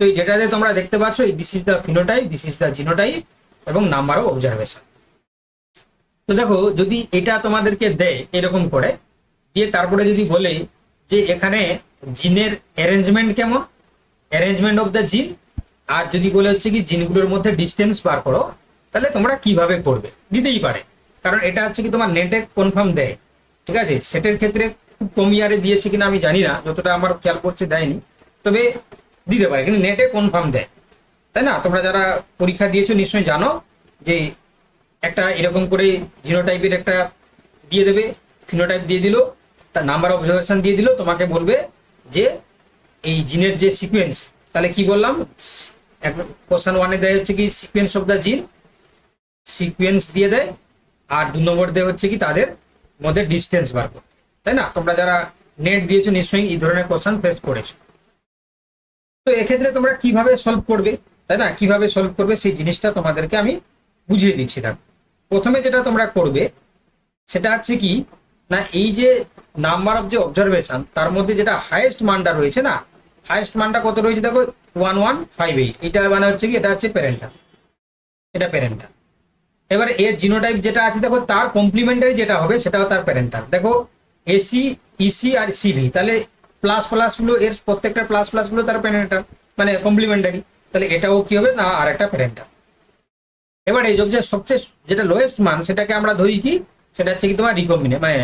তো এই ডেটাতে তোমরা দেখতে পাচ্ছ this is the phenotype, this is the genotype এবং নাম্বার অফ অবজারভেশন। তো দেখো যদি এটা তোমাদেরকে দেয় এরকম করে দিয়ে, তারপরে যদি বলে যে এখানে জিনের অ্যারেঞ্জমেন্ট কেমন, অ্যারেঞ্জমেন্ট অফ দ্য জিন, আর যদি বলে হচ্ছে কি জিনগুলোর মধ্যে ডিস্টেন্স বার করো, তাহলে তোমরা কিভাবে করবে, দিতেই পারে, কারণ এটা হচ্ছে কি তোমার নেটে কনফার্ম দেয়। ঠিক আছে, সেটের ক্ষেত্রে খুব কম ইয়ারে দিয়েছে কিনা আমি জানি না, যতটা আমার খেয়াল করছে দেয়নি, তবে দিতে পারে, কিন্তু নেটে কনফার্ম দেয়, তাই না। তোমরা যারা পরীক্ষা দিয়েছো নিশ্চয়ই জানো যে একটা এরকম করে জিনোটাইপের একটা দিয়ে দেবে, ফিনোটাইপ দিয়ে দিল, তার নাম্বার অফ অবজারভেশন দিয়ে দিল, তোমাকে বলবে যে এই জিনের যে সিকোয়েন্স, তাহলে কি বললাম, কোশ্চেন 1-এ দেয় হচ্ছে কি সিকোয়েন্স অফ দ্য জিন, সিকোয়েন্স দিয়ে দেয়, আর 2 নম্বর দেয় হচ্ছে কি তাদের মধ্যে ডিস্টেন্স বার করতে, তাই না। তোমরা যারা নেট দিয়েছো নিশ্চয়ই এই ধরনের কোশ্চেন ফেস করেছো। তো এক্ষেত্রে তোমরা কিভাবে সলভ করবে, তাই না, কিভাবে সলভ করবে সেই জিনিসটা তোমাদেরকে আমি বুঝিয়ে দিচ্ছি। দেখো প্রথমে যেটা তোমরা করবে সেটা হচ্ছে কি না, এই যে নাম্বার অফ যে অবজারভেশন তার মধ্যে যেটা হাইয়েস্ট মানটা রয়েছে না, হাইয়েস্ট মানটা কত রয়েছে দেখো 1158, এটা মানে হচ্ছে কি এটা হচ্ছে প্যারেন্টাল, এটা প্যারেন্টাল। এবার এর জিনোটাইপ যেটা আছে দেখো তার কমপ্লিমেন্টারি যেটা হবে সেটাও তার প্যারেন্টাল। দেখো এসি ইসি আর সিভি, তাহলে প্লাস প্লাস গুলো এর প্রত্যেকটা প্লাস প্লাস গুলো তার প্যারেন্টাল মানে কমপ্লিমেন্টারি, তাহলে এটাও কি হবে না আর একটা প্যারেন্টাল। এবার এই যে সবচেয়ে যেটা লোয়েস্ট মান সেটাকে আমরা ধরি কি সেটা হচ্ছে কি তোমার রিকম্বিনেন্ট মানে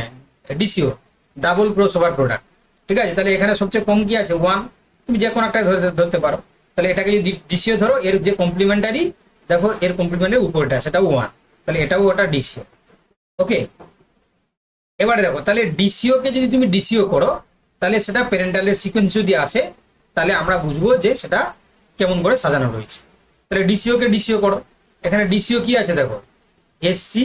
DCO, double cross over product. ঠিক আছে, তাহলে এখানে সবচেয়ে কম কি আছে 1, তুমি যে কোনো একটা ধরতে পারো। তাহলে এটাকে যদি ডিসিও ধরো, এর যে কমপ্লিমেন্টারি দেখো এর কমপ্লিমেন্টারি উপরটা সেটা 1, তাহলে এটাও ওটা ডিসিও। ওকে, এবারে দেখো তাহলে ডিসিও কে যদি তুমি ডিসিও করো, তাহলে সেটা প্যারেন্টালের সিকোয়েন্স যদি আসে, তাহলে আমরা বুঝবো যে সেটা কেমন করে সাজানো রয়েছে। তাহলে ডিসিও কে ডিসিও করো, এখানে ডিসিও কি আছে দেখো, এসসি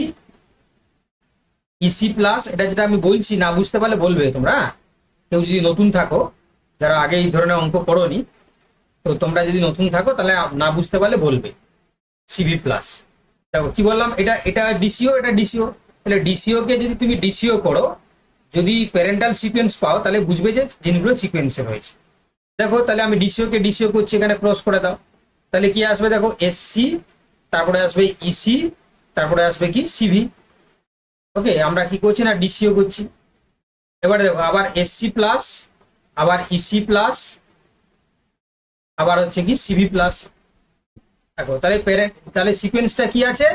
ইসি প্লাস, এটা যেটা আমি বলছি না বুঝতে পারলে বলবে তোমরা, কেউ যদি নতুন থাকো, যারা আগে এই ধরনের অঙ্ক করোনি, তো তোমরা যদি নতুন থাকো তাহলে না বুঝতে পারলে বলবে। সিভি প্লাস, দেখো কি বললাম, এটা এটা ডিসিও, এটা ডিসিও। তাহলে ডিসিও কে যদি তুমি ডিসিও করো, যদি প্যারেন্টাল সিকোয়েন্স পাও, তাহলে বুঝবে যে জিনিসগুলো সিকোয়েন্সে রয়েছে। দেখো তাহলে আমি ডিসিও কে ডিসিও করছি, এখানে ক্রস করে দাও, তাহলে কি আসবে দেখো এসসি, তারপরে আসবে ইসি, তারপরে আসবে কি সিভি। ওকে, আমরা কি করছি না ডিসিও করছি। এবারে দেখো আবার এসসি প্লাস, আবার ইসি প্লাস, আবার হচ্ছে কি সিভি প্লাস। দেখো তাহলে তাহলে সিকোয়েন্সটা কি আছে,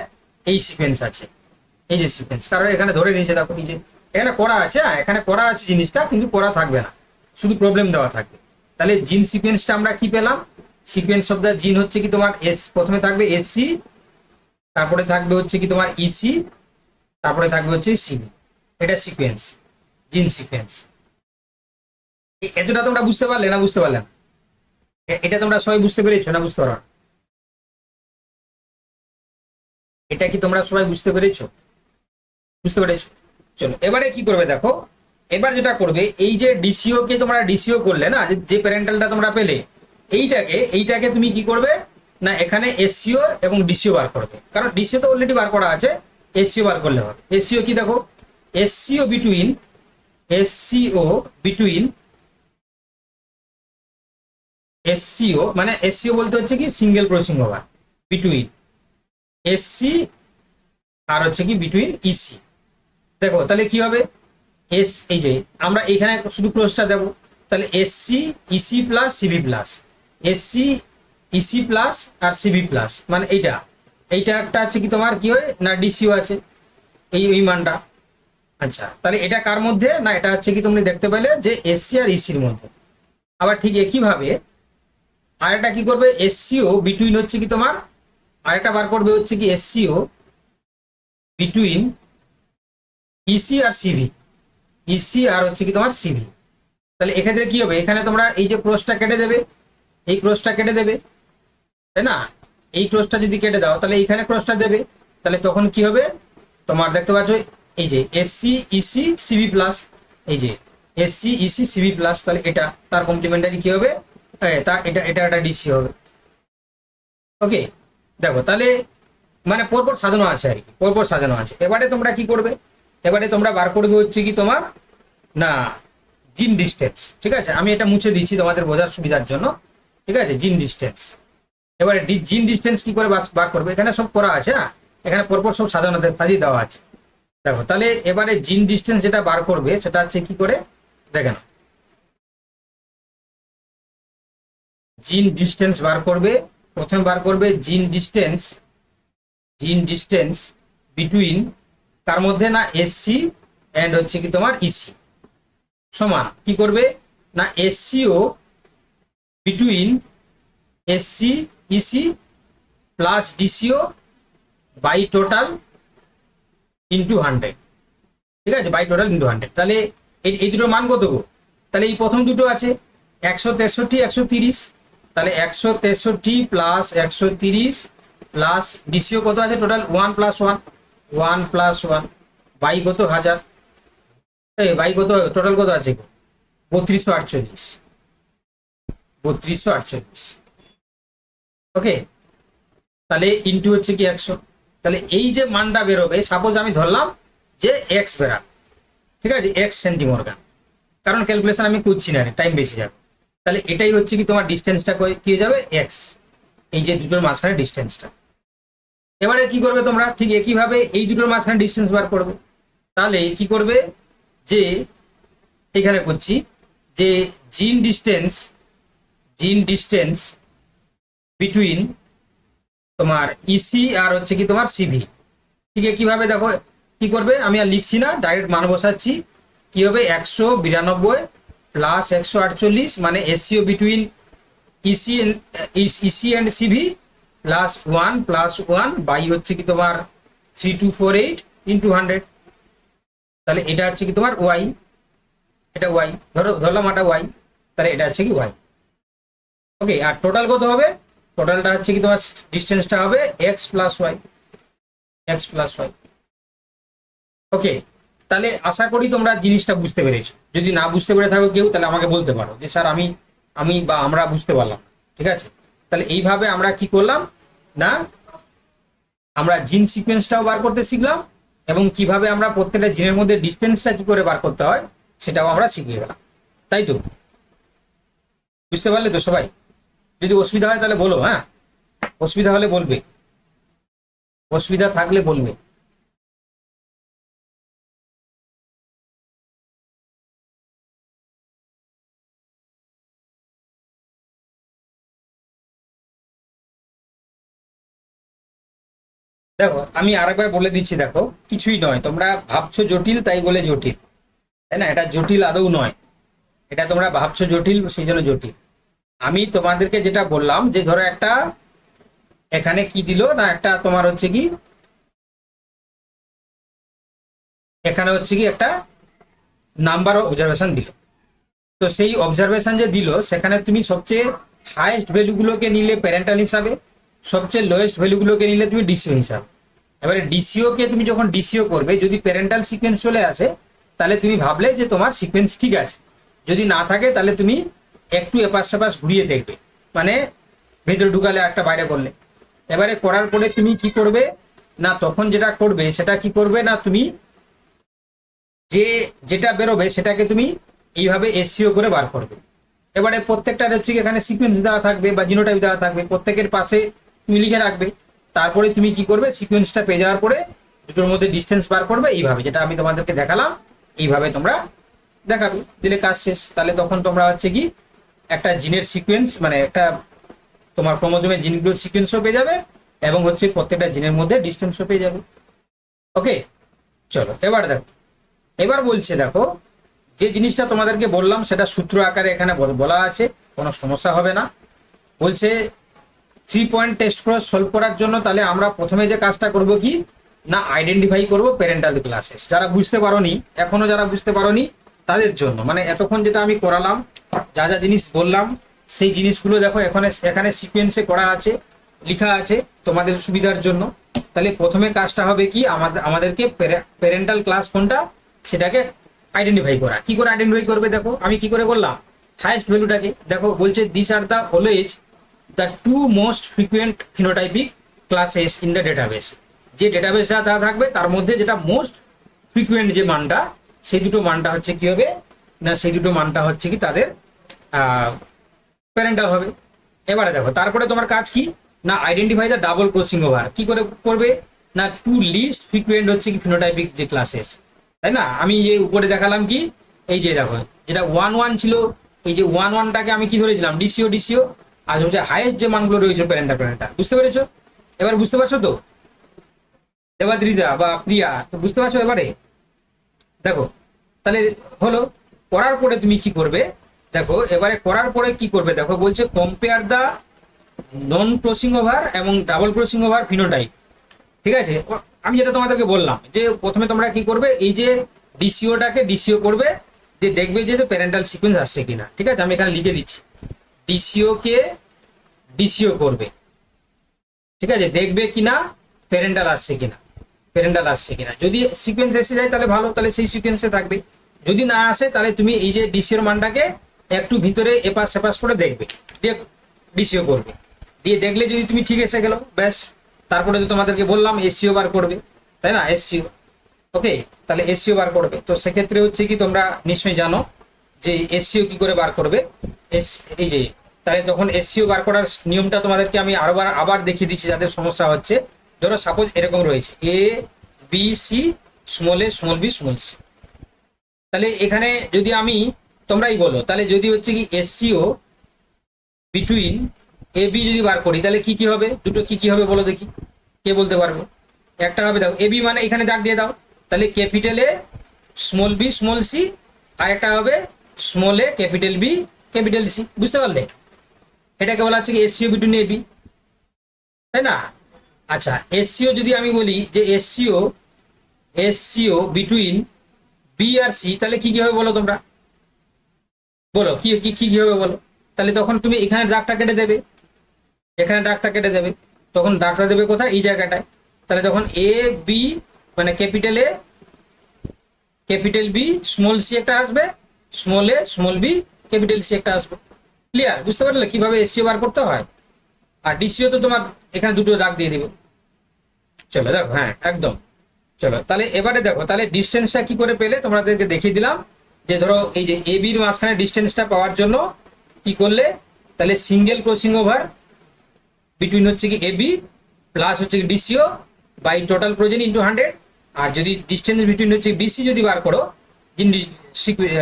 এই সিকোয়েন্স আছে, এই যে সিকোয়েন্স, কারণ এখানে ধরে নিয়েছে দেখো, এই যে এখানে করা আছে, হ্যাঁ এখানে করা আছে জিনিসটা, কিন্তু করা থাকবে না, শুধু প্রবলেম দেওয়া থাকবে। তাহলে জিন সিকোয়েন্সটা আমরা কি পেলাম, সিকোয়েন্স অফ দ্য জিন হচ্ছে কি তোমার প্রথমে থাকবে এসসি, তারপরে থাকবে হচ্ছে কি তোমার ইসি, তারপরে থাকবে হচ্ছে সিবি। এটা সিকোয়েন্স, জিন সিকোয়েন্স। এতটা তোমরা বুঝতে পারলে না বুঝতে পারলে না? এটা তোমরা সবাই বুঝতে পেরেছো না বুঝতে পারো? এটা কি তোমরা সবাই বুঝতে পেরেছো? বুঝতে পেরেছো? চলো এবারে কি করবে দেখো, এবার যেটা করবে, এই যে ডিসিও কে তোমরা ডিসিও করলে না, যে প্যারেন্টালটা তোমরা পেলে, এইটাকে তুমি কি করবে না, এখানে এসসিও এবং ডিসিও বার করবে, কারণ ডিসিও তো অলরেডি বার করা আছে, এসসিও বার করলে হবে। এসসিও কি দেখো, SCO between, SCO between, SCO মানে এসসিও বলতে হচ্ছে কি single crossing over, between SC আর হচ্ছে কি বিটুইন ইসি। দেখো তাহলে কি হবে, এই যে আমরা এখানে শুধু ক্রসটা দেবো, তাহলে SC EC plus CB plus, SC EC plus আর সিবি প্লাস, মানে এইটা একটা হচ্ছে কি তোমার কি হয় না ডিসিও আছে, এই মানটা। আচ্ছা তাহলে এটা কার মধ্যে না, এটা হচ্ছে কি তুমি দেখতে পেলে যে এসসি আর ইসির মধ্যে। আবার ঠিক একইভাবে আরেকটা কি করবে, এসসিও বিটুইন হচ্ছে কি তোমার, আরেকটা বার করবে হচ্ছে কি এসসিও বিটুইন ইসি আর সিভি, ইসি আর হচ্ছে কি তোমার সিভি। তাহলে এক্ষেত্রে কি হবে, এখানে তোমরা এই যে ক্রসটা কেটে দেবে, এই ক্রসটা কেটে দেবে, তাই না? এই ক্রসটা যদি কেটে দাও, তাহলে এইখানে ক্রসটা দেবে, তাহলে তখন কি হবে তোমার দেখতে পাচ্ছ, এই যে এসসি ইসি সিভি প্লাস, এই যে এসসি ইসি সিভি প্লাস, তাহলে এটা তার কমপ্লিমেন্টারি কি হবে, এটা একটা ডিসি হবে। ওকে, দেখো তাহলে মানে পরপর সাজানো আছে আর কি, পরপর সাজানো আছে। এবারে তোমরা কি করবে, এবারে তোমরা বার করবে হচ্ছে কি তোমার না জিন ডিস্টেন্স। ঠিক আছে, আমি এটা মুছে দিচ্ছি তোমাদের বোঝার সুবিধার জন্য। ঠিক আছে, জিন ডিস্টেন্স। এবারে জিন ডিস্টেন্স কি করে বার করবে, এখানে সব করা আছে, হ্যাঁ এখানে পরপর সব সাজানো সাজিয়ে দেওয়া আছে। দেখো তাহলে এবারে জিন ডিস্টেন্স যেটা বার করবে সেটা হচ্ছে কি করে দেখেন, জিন ডিস্টেন্স বার করবে, প্রথমে বার করবে জিন ডিস্টেন্স বিটুইন তার মধ্যে না এসসি এন্ড হচ্ছে কি তোমার ইসি, সমান কি করবে না SCO between SC EC plus DCO by total into 100। ঠিক আছে, বাই টোটাল ইন্টু 100। তাহলে এই দুটো মান কত গো, তাহলে এই প্রথম দুটো আছে 163 130, তাহলে 163 প্লাস 130 প্লাস ডিসিও কত আছে টোটাল 1 প্লাস 1 প্লাস 1 বাই কত 1000, বাই কত টোটাল কত আছে 3248। ওকে, তাহলে ইন্টু হচ্ছে কি 100। তাহলে এই যে মানটা বেরোবে, সাপোজ আমি ধরলাম যে এক্স বেরাবে, ঠিক আছে এক্স সেন্টিমর্গান, কারণ ক্যালকুলেশন আমি করছি না, টাইম বেশি যাবে। তাহলে এটাই হচ্ছে কি তোমার ডিস্টেন্সটা কি হয়ে যাবে এক্স, এই যে দুটোর মাঝখানে ডিস্টেন্সটা। এবারে কি করবে তোমরা, ঠিক একইভাবে এই দুটোর মাঝখানে ডিস্টেন্স বার করবে। তাহলে কি করবে যে এখানে করছি যে জিন ডিস্টেন্স বিটুইন তোমার ইসি আর হচ্ছে কি তোমার সিভি। ঠিক কিভাবে দেখো, কি করবে, আমি আর লিখছি না, ডাইরেক্ট মান বসাচ্ছি। কি হবে, 192 প্লাস 148 মানে SCO between EC and CV plus 1 by হচ্ছে কি তোমার 3248 ইন্টু 100। তাহলে এটা হচ্ছে কি তোমার ওয়াই, এটা ওয়াই, ধরলাম এটা ওয়াই, তাহলে এটা হচ্ছে কি ওয়াই। ওকে, আর টোটাল কত হবে, টোটালটা হচ্ছে কি তোমার ডিস্টেন্সটা হবে X plus Y, X plus Y. Okay, তাহলে আশা করি তোমরা জিনিসটা বুঝতে পেরেছো। যদি না বুঝতে পেরে থাকো কেউ, তাহলে আমাকে বলতে পারো যে স্যার আমি আমি বা আমরা বুঝতে পারলাম, ঠিক আছে। তাহলে এইভাবে আমরা কি করলাম না, আমরা জিন সিকোয়েন্সটাও বার করতে শিখলাম, এবং কিভাবে আমরা প্রত্যেকটা জিনের মধ্যে ডিস্টেন্সটা কি করে বার করতে হয় সেটাও আমরা শিখিয়ে গেলাম, তাই তো? বুঝতে পারলে তো সবাই? যদি অসুবিধা হয় তাহলে বলো, হ্যাঁ, অসুবিধা হলে বলবে, অসুবিধা থাকলে বলবে। দেখো আমি আরেকবার বলে দিচ্ছি, দেখো কিছুই নয়, তোমরা ভাবছো জটিল তাই বলে জটিল, তাই না? এটা জটিল আদৌ নয়, এটা তোমরা ভাবছো জটিল সেই জন্য জটিল। আমি তোমাদেরকে যেটা বললাম যে ধরো একটা এখানে কি দিল না, একটা তোমার হচ্ছে কি এখানে হচ্ছে কি একটা নাম্বার অবজারভেশন দিল। তো সেই অবজারভেশন যে দিল সেখানে তুমি সবচেয়ে হাইয়েস্ট ভ্যালুগুলোকে নিলে প্যারেন্টাল হিসাবে, সবচেয়ে লোয়েস্ট ভ্যালুগুলোকে নিলে তুমি ডিসিও হিসাবে। এবারে ডিসিও কে তুমি যখন ডিসিও করবে, যদি প্যারেন্টাল সিকোয়েন্স চলে আসে তাহলে তুমি ভাবলে যে তোমার সিকোয়েন্স ঠিক আছে, যদি না থাকে তাহলে তুমি একটু এপাশ সেপাশ ঘুরিয়ে দেখবে, মানে ভেতরে ঢুকালে একটা বাইরে করলে। এবারে করার পরে তুমি কি করবে না, তখন যেটা করবে সেটা কি করবে না, তুমি যেটা বেরোবে সেটাকে তুমি এইভাবে এসসিও করে বার করবে। এবারে প্রত্যেকটার হচ্ছে এখানে সিকোয়েন্স দেওয়া থাকবে বা জিনোটাইপ দেওয়া থাকবে, প্রত্যেকের পাশে তুমি লিখে রাখবে। তারপরে তুমি কি করবে, সিকোয়েন্সটা পেয়ে যাওয়ার পরে দুটোর মধ্যে ডিস্টেন্স বার করবে, এইভাবে যেটা আমি তোমাদেরকে দেখালাম এইভাবে তোমরা দেখাবে, দিলে কাজ শেষ। তাহলে তখন তোমরা হচ্ছে কি একটা জিনের সিকোয়েন্স, মানে একটা তোমার ক্রোমোজোমের জিনগুলোর সিকোয়েন্সও পেয়ে যাবে, এবং হচ্ছে প্রত্যেকটা জিনের মধ্যে ডিস্টেন্সও পেয়ে যাবে। ওকে, চলো এবার দেখো, এবার বলছে দেখো যে জিনিসটা তোমাদেরকে বললাম সেটা সূত্র আকারে এখানে বলা আছে, কোনো সমস্যা হবে না। বলছে 3 পয়েন্ট টেস্ট ক্রস সলভ করার জন্য তাহলে আমরা প্রথমে যে কাজটা করব কি না, আইডেন্টিফাই করব প্যারেন্টাল ক্লাসেস। যারা বুঝতে পারোনি, এখনো যারা বুঝতে পারোনি তাদের জন্য, মানে এতক্ষণ যেটা আমি করালাম, যা যা জিনিস বললাম সেই জিনিসগুলো দেখো এখানে এখানে সিকোয়েন্সে করা আছে, লেখা আছে তোমাদের সুবিধার জন্য। তাহলে প্রথমে কাজটা হবে কি, আমাদেরকে প্যারেন্টাল ক্লাস কোনটা সেটাকে আইডেন্টিফাই করা। কি করে আইডেন্টিফাই করবে, দেখো আমি কি করে করলাম, হাইয়েস্ট ভ্যালুটাকে দেখো, বলছে this are the always the 2 most frequent phenotypic classes in the database. যে ডেটাবেসটা থাকবে তার মধ্যে যেটা মোস্ট ফ্রিকুয়েন্ট যে মানটা, সেই দুটো মানটা হচ্ছে কি হবে না, সেই দুটো মানটা হচ্ছে কি তাদের প্যারেন্টাল হবে। এবারে দেখো তারপরে তোমার কাজ কি না, identify the double crossing over. কি করে করবে না, 2 লিস্ট ফ্রিকুয়েন্ট হচ্ছে কি ফিনোটাইপিক যে ক্লাসেস, তাই না? আমি এই উপরে দেখালাম কি, এই যে দেখো যেটা 1 1 ছিল, এই যে 1 1টাকে আমি কি ধরেছিলাম, ডিসিও ডিসিও, আর হচ্ছে হাইয়েস্ট যে মানগুলো রয়েছে প্যারেন্টাল প্যারেন্টাল। বুঝতে পেরেছো? এবার বুঝতে পারছো তো দেবাদ্রিদা বা প্রিয়া, তো বুঝতে পারছো এবারে? দেখো তাহলে হলো, করার পরে তুমি কি করবে দেখো, এবারে করার পরে কি করবে দেখো, বলছে কম্পেয়ার দা নন ক্রসিং ওভার এবং ডাবল ক্রসিং ওভার ফিনোটাইপ। ঠিক আছে, আমি যেটা তোমাদেরকে বললাম যে প্রথমে তোমরা কি করবে, এই যে ডিসিওটাকে ডিসিও করবে, যে দেখবে যে প্যারেন্টাল সিকোয়েন্স আসছে কিনা। ঠিক আছে, আমি এখানে লিখে দিচ্ছি, ডিসিও কে ডিসিও করবে, ঠিক আছে, দেখবে কিনা প্যারেন্টাল আসছে কিনা, প্যারেন্টাল আসছে কিনা। যদি সিকোয়েন্স এসে যায় তাহলে ভালো, তাহলে সেই সিকোয়েন্সে থাকবে। যদি না আসে তাহলে তুমি এই যে ডিসিওর মানটাকে একটু ভিতরে এপাশ সেপাশ করে দেখবে, দিয়ে ডিসিও করবে, দিয়ে দেখলে যদি তুমি ঠিক এসে গেল ব্যাস। তারপরে তো তোমাদেরকে বললাম এসসিও বার করবে, তাই না, এসসিও। ওকে, তাহলে এসসিও বার করবে। তো সেক্ষেত্রে হচ্ছে কি তোমরা নিশ্চয়ই জানো যে এসসিও কি করে বার করবে। এই যে তাহলে তখন এসসিও বার করার নিয়মটা তোমাদেরকে আমি আবার দেখিয়ে দিচ্ছি যাদের সমস্যা হচ্ছে। ধরো সাপোজ এরকম রয়েছে A B C, small A small B small C. তাহলে এখানে যদি আমি, তোমরাই বলো, তাহলে যদি হচ্ছে কি এসসিও বিটুইন এ বি যদি বার করি তাহলে কি কি হবে, দুটো কি কি হবে বলো দেখি, কে বলতে পারবে? একটা হবে, দেখো এ বি মানে এখানে দাগ দিয়ে দাও, তাহলে capital A small B small C, আর একটা হবে small A capital B capital C. বুঝতে পারলে? এটাকে বলা হচ্ছে কি এসসিও বিটুইন এ বি, তাই না? আচ্ছা, এসসিও যদি আমি বলি যে এসসিও বিটুইন বি আর সি, তাহলে কি কি হবে বলো তোমরা? বলো কি কি কি হবে বলো? তাহলে তখন তুমি এখানে দাগটা কেটে দেবে, এখানে দাগটা কেটে দেবে, তখন দাগটা দেবে কোথায়? এই জায়গাটায়। তাহলে তখন এ বি মানে capital A capital B small C একটা আসবে, small A small B capital C একটা আসবে। ক্লিয়ার? বুঝতে পারলে কিভাবে এসসিও বার করতে হয়? আর ডিসিও তো তোমার এখানে দুটো দাগ দিয়ে দিবে। চলো দেখো, হ্যাঁ একদম। চলো তাহলে এবারে দেখো, তাহলে ডিস্টেন্সটা কি করে পেলে তোমাদেরকে দেখিয়ে দিলাম। যে ধরো এই যে এ বির মাঝখানে ডিস্টেন্সটা পাওয়ার জন্য কি করলে, তাহলে সিঙ্গেল ক্রসিং ওভার বিটুইন হচ্ছে কি এ বি প্লাস হচ্ছে কি ডিসিও বাই টোটাল প্রয়োজন ইন্টু 100। আর যদি ডিস্টেন্স বিটুইন হচ্ছে বিসি যদি বার করো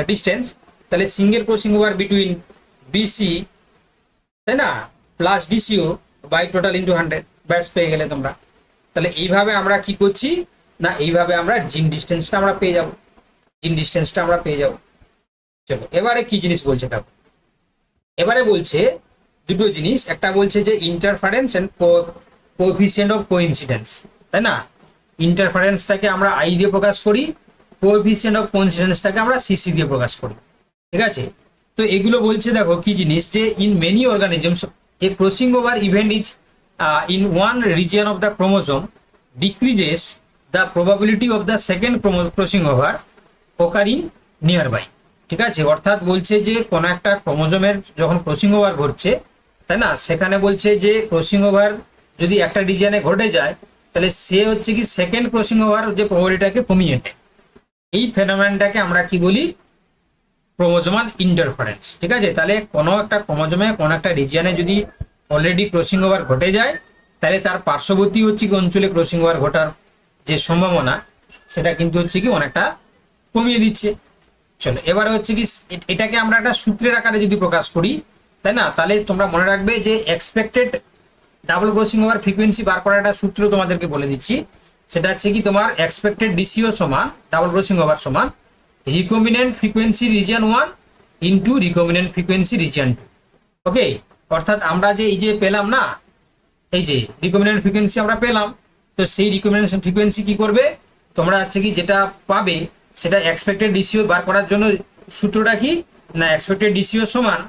ডিস্টেন্স, তাহলে single crossing over between BC, তাই না, plus DCO by total into 100। ব্যাস পেয়ে গেলে তোমরা। তাহলে এইভাবে আমরা কি করছি না, এইভাবে আমরা জিন ডিস্টেন্সটা আমরা পেয়ে যাব, জিন ডিস্টেন্সটা আমরা পেয়ে যাব। চলো এবারে কি জিনিস বলছে দেখো, এবারে বলছে দুটো জিনিস। একটা বলছে যে interference and coefficient of coincidence, তাই না? ইন্টারফারেন্সটাকে আমরা আই দিয়ে প্রকাশ করি, কোএফিসিয়েন্ট অফ কোইন্সিডেন্সটাকে আমরা সিসি দিয়ে প্রকাশ করি। ঠিক আছে? তো এগুলো বলছে দেখো কি জিনিস, যে in many organisms A crossing over event is in one region of the chromosome decreases the probability of the second crossing over occurring nearby। ঠিক আছে? অর্থাৎ বলছে যে কোন একটা ক্রোমোজোমের যখন ক্রসিং ওভার ঘটছে, তাই না, সেখানে বলছে যে ক্রসিং ওভার যদি একটা রিজিয়নে ঘটে যায়, তাহলে সে হচ্ছে কি সেকেন্ড ক্রসিং ওভার যে প্রবাবিলিটিটাকে কমিয়ে দেয়। এই ফেনোমেনটাকে আমরা কি বলি? Chromosomal interference. ঠিক আছে? তাহলে কোনো একটা ক্রোমোজোমে কোনো একটা রিজিয়নে যদি অলরেডি ক্রসিং ওভার ঘটে যায়, তাহলে তার পার্শ্ববর্তী হচ্ছে কি অঞ্চলে ক্রসিং ওভার ঘটার যে সম্ভাবনা, সেটা কিন্তু হচ্ছে কি অনেকটা কমিয়ে দিচ্ছে। চলো এবারে হচ্ছে কি এটাকে আমরা একটা সূত্রের আকারে যদি প্রকাশ করি, তাই না, তাহলে তোমরা মনে রাখবে যে expected double crossing over frequency বার করার একটা সূত্র তোমাদেরকে বলে দিচ্ছি। সেটা হচ্ছে কি তোমার এক্সপেক্টেড ডিসিও সমান ডাবল ক্রসিং ওভার সমান recombinant frequency region 1 into recombinant frequency region 2। ওকে? অর্থাৎ আমরা যে এই যে পেলাম না, এই যে রিকম্বিনেন্ট ফ্রিকোয়েন্সি আমরা পেলাম, তো সেই রিকম্বিনেন্ট ফ্রিকোয়েন্সি কি করবে তোমরা হচ্ছে কি যেটা পাবে সেটা এক্সপেক্টেড ডিসিও বার করার জন্য সূত্রটা কি না, এক্সপেক্টেড ডিসিও সমান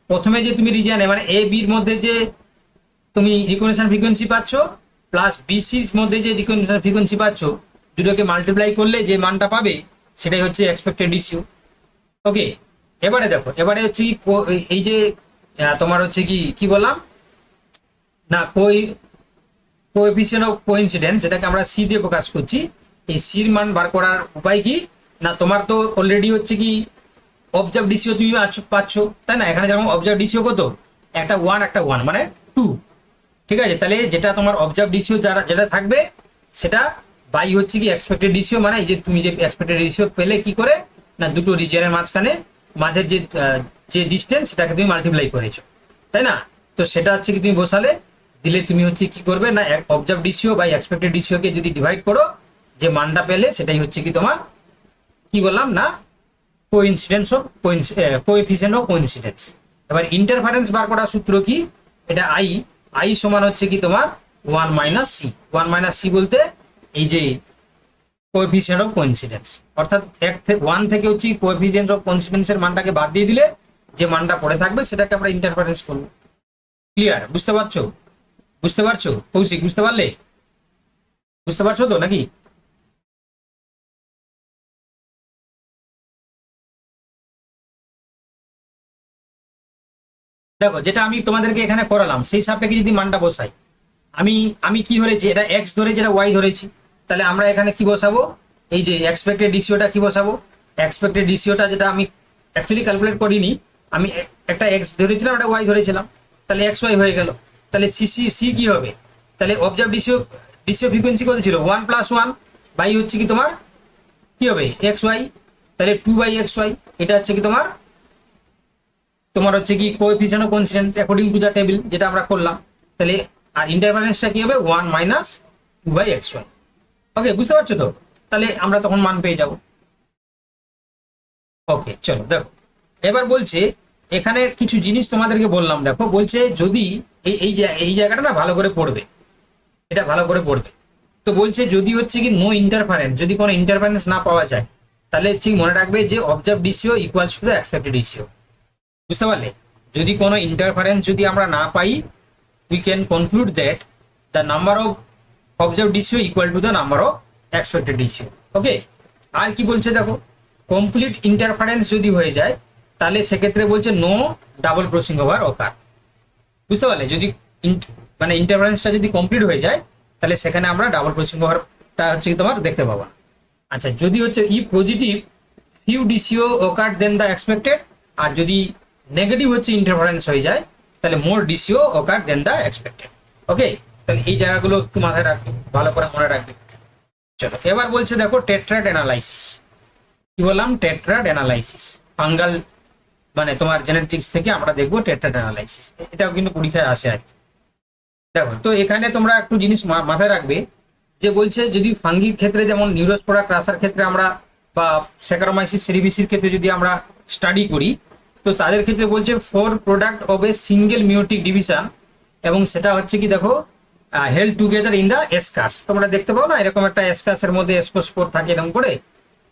প্রথমে যে তুমি রিজিয়নে মানে এ বির মধ্যে যে তুমি রিকগনিশন ফ্রিকোয়েন্সি পাচ্ছ প্লাস বিসির মধ্যে যে রিকগনিশন ফ্রিকোয়েন্সি পাচ্ছ, দুটোকে মাল্টিপ্লাই করলে যে মানটা পাবে সেটাই হচ্ছে এক্সপেক্টেড ডিসিও। ওকে? এবারে দেখো, এবারে হচ্ছে কি এই যে তোমার হচ্ছে কি কি বললাম না, কোএফিসিয়েন্ট অফ কোইন্সিডেন্স, এটাকে আমরা সি দিয়ে প্রকাশ করছি। এই সির মান বার করার উপায় কি না, তোমার তো অলরেডি হচ্ছে কি অবজার্ভ ডিসিও তুমি পাচ্ছ, তাই না? এখানে যেমন অবজার্ভ ডিসিও কত, একটা 1 একটা 1 মানে 2। ঠিক আছে? তাহলে যেটা তোমার অবজার্ভ ডিসিও যেটা থাকবে সেটা বাই হচ্ছে কি এক্সপেক্টেড ডিসিও, মানে এই যে তুমি যে এক্সপেক্টেড ডিসিও পেলে কি করে না, দুটো রিজিয়নের মাঝখানে মাঝের যে ডিস্টেন্স সেটাকে তুমি মাল্টিপ্লাই করেছো, তাই না? তো সেটা হচ্ছে কি তুমি বসালে, দিলে তুমি হচ্ছে কি করবে না, অবজার্ভ ডিসিও বাই এক্সপেক্টেড ডিসিওকে যদি ডিভাইড করো, যে মানটা পেলে সেটাই হচ্ছে কি তোমার কি বললাম না, কোএফিসিয়েন্ট অফ কোইন্সিডেন্স। এবার ইন্টারফারেন্স বার করার সূত্র কি, এটা আই সমান হচ্ছে কি তোমার 1 মাইনাস সি। 1 মাইনাস সি বলতে এই যে কোএফিসিয়েন্ট অফ কোইন্সিডেন্স, অর্থাৎ 1 থেকে হচ্ছে কোএফিসিয়েন্ট অফ কোইন্সিডেন্সের মানটাকে বাদ দিয়ে দিলে যে মানটা পড়ে থাকবে সেটাকে আমরা ইন্টারফারেন্স করবো। ক্লিয়ার? বুঝতে পারছো? বুঝতে পারছো কৌশিক? বুঝতে পারলে? বুঝতে পারছো তো নাকি? দেখো যেটা আমি তোমাদেরকে এখানে করালাম সেই সাপেক্ষে যদি মানটা বসাই, আমি আমি কি ধরেছি, এটা এক্স ধরেছি, এটা ওয়াই ধরেছি, তাহলে আমরা এখানে কি বসাবো, এই যে এক্সপেক্টেড ডিসিওটা কি বসাবো, এক্সপেক্টেড ডিসিওটা যেটা আমি অ্যাকচুয়ালি ক্যালকুলেট করিনি, আমি একটা এক্স ধরেছিলাম একটা ওয়াই ধরেছিলাম, তাহলে এক্স ওয়াই হয়ে গেল। তাহলে সি কি হবে, তাহলে অবজার্ভ ডিসিও ফ্রিকোয়েন্সি কত ছিল 1 + 1 বাই হচ্ছে কি তোমার কি হবে এক্স ওয়াই, তাহলে 2/xy, এটা হচ্ছে কি তোমার তোমার হচ্ছে কি coefficient of coincidence according to the table যেটা আমরা করলাম। তাহলে আর ইন্টারফারেন্সটা কি হবে 1 - 2/xy। ওকে? বুঝতে পারছো তো? তাহলে আমরা তখন মান পেয়ে যাব। ওকে, চলো দেখো এবার বলছে এখানে কিছু জিনিস তোমাদেরকে বললাম, দেখো বলছে যদি এই জায়গাটা না ভালো করে পড়বে, এটা ভালো করে পড়বে। তো বলছে যদি হচ্ছে কি নো ইন্টারফারেন্স, যদি কোনো ইন্টারফারেন্স না পাওয়া যায়, তাহলে ঠিক মনে রাখবে যে observe DCO equals to the expected DCO. বুঝতে পারলে? যদি কোনো ইন্টারফারেন্স যদি আমরা না পাই, we can conclude that the number of observe DCO equal to the number of expected DCO. Okay, আর কি বলছে দেখো, কমপ্লিট ইন্টারফারেন্স যদি হয়ে যায় তাহলে সেক্ষেত্রে বলছে নো ডাবল ক্রসিং ওভার অকার। বুঝতে পারলে? যদি মানে ইন্টারফারেন্সটা যদি কমপ্লিট হয়ে যায় তাহলে সেখানে আমরা ডাবল ক্রসিং ওভারটা হচ্ছে কি তোমার দেখতে পাবো না। আচ্ছা, যদি হচ্ছে E positive few DCO occur than the expected, আর যদি নেগেটিভ হচ্ছে ইন্টারফারেন্স হয়ে যায় তাহলে more DCO occur than the expected. Okay, তাহলে এই জায়গাগুলো একটু মাথায় রাখবে, ভালো করে মনে রাখবে। চলো এবার বলছে দেখো টেট্রাড অ্যানালাইসিস। কি বললাম? Tetrad analysis. ফাঙ্গাল মানে তোমার জেনেটিক্স থেকে আমরা দেখবো টেট্রাড অ্যানালাইসিস, এটাও কিন্তু পরীক্ষায় আসে আর কি। দেখো তো এখানে তোমরা একটু জিনিস মাথায় রাখবে যে বলছে যদি ফাঙ্গির ক্ষেত্রে যেমন নিউরোস্পোরা ক্রাসার ক্ষেত্রে আমরা বা স্যাকারোমাইসিস সেরিভিসির ক্ষেত্রে যদি আমরা স্টাডি করি, তো তাদের ক্ষেত্রে বলছে four product of a single meiotic division, এবং সেটা হচ্ছে কি দেখো held together in the ascus. তোমরা দেখতে পাও না এরকম একটা এসকাসের মধ্যে এসকোস্পোর থাকে এরকম করে,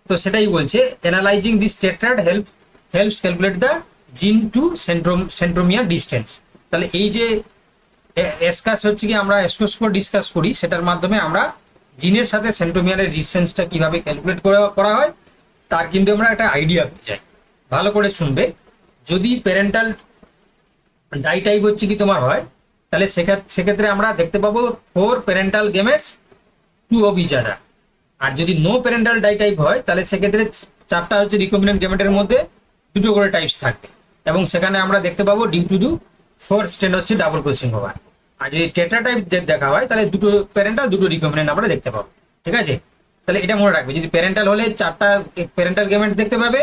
তো সেটাই বলছে analysing this tetrad helps calculate the জিন টু সেন্ট্রোমিয়ার ডিস্টেন্স। তাহলে এই যে এসকাস হচ্ছে কি আমরা এসকোস্পোর ডিসকাস করি, সেটার মাধ্যমে আমরা জিনের সাথে সেন্ট্রোমিয়ারের ডিস্টেন্সটা কিভাবে ক্যালকুলেট করা হয় তার কিন্তু আমরা একটা আইডিয়া পেয়ে যাই। ভালো করে শুনবে, যদি প্যারেন্টাল ডাই টাইপ হচ্ছে কি তোমার হয় তাহলে সেক্ষেত্রে আমরা দেখতে পাবো four parental gametes two of each other, আর যদি নো প্যারেন্টাল ডাই টাইপ হয় তাহলে সেক্ষেত্রে চারটা হচ্ছে রিকম্বিনেন্ট গেমেটের মধ্যে দুটো করে টাইপস থাকবে, এবং সেখানে আমরা দেখতে পাবো ডিউ টু দু ফোর স্ট্যান্ড হচ্ছে ডাবল ক্রসিং ওভার। আর যদি টেট্রা টাইপ দেখা হয় তাহলে দুটো প্যারেন্টাল দুটো রিকম্বিনেন্ট আমরা দেখতে পাবো। ঠিক আছে, তাহলে এটা মনে রাখবে, যদি প্যারেন্টাল হলে চারটা প্যারেন্টাল গেমেট দেখতে পাবে,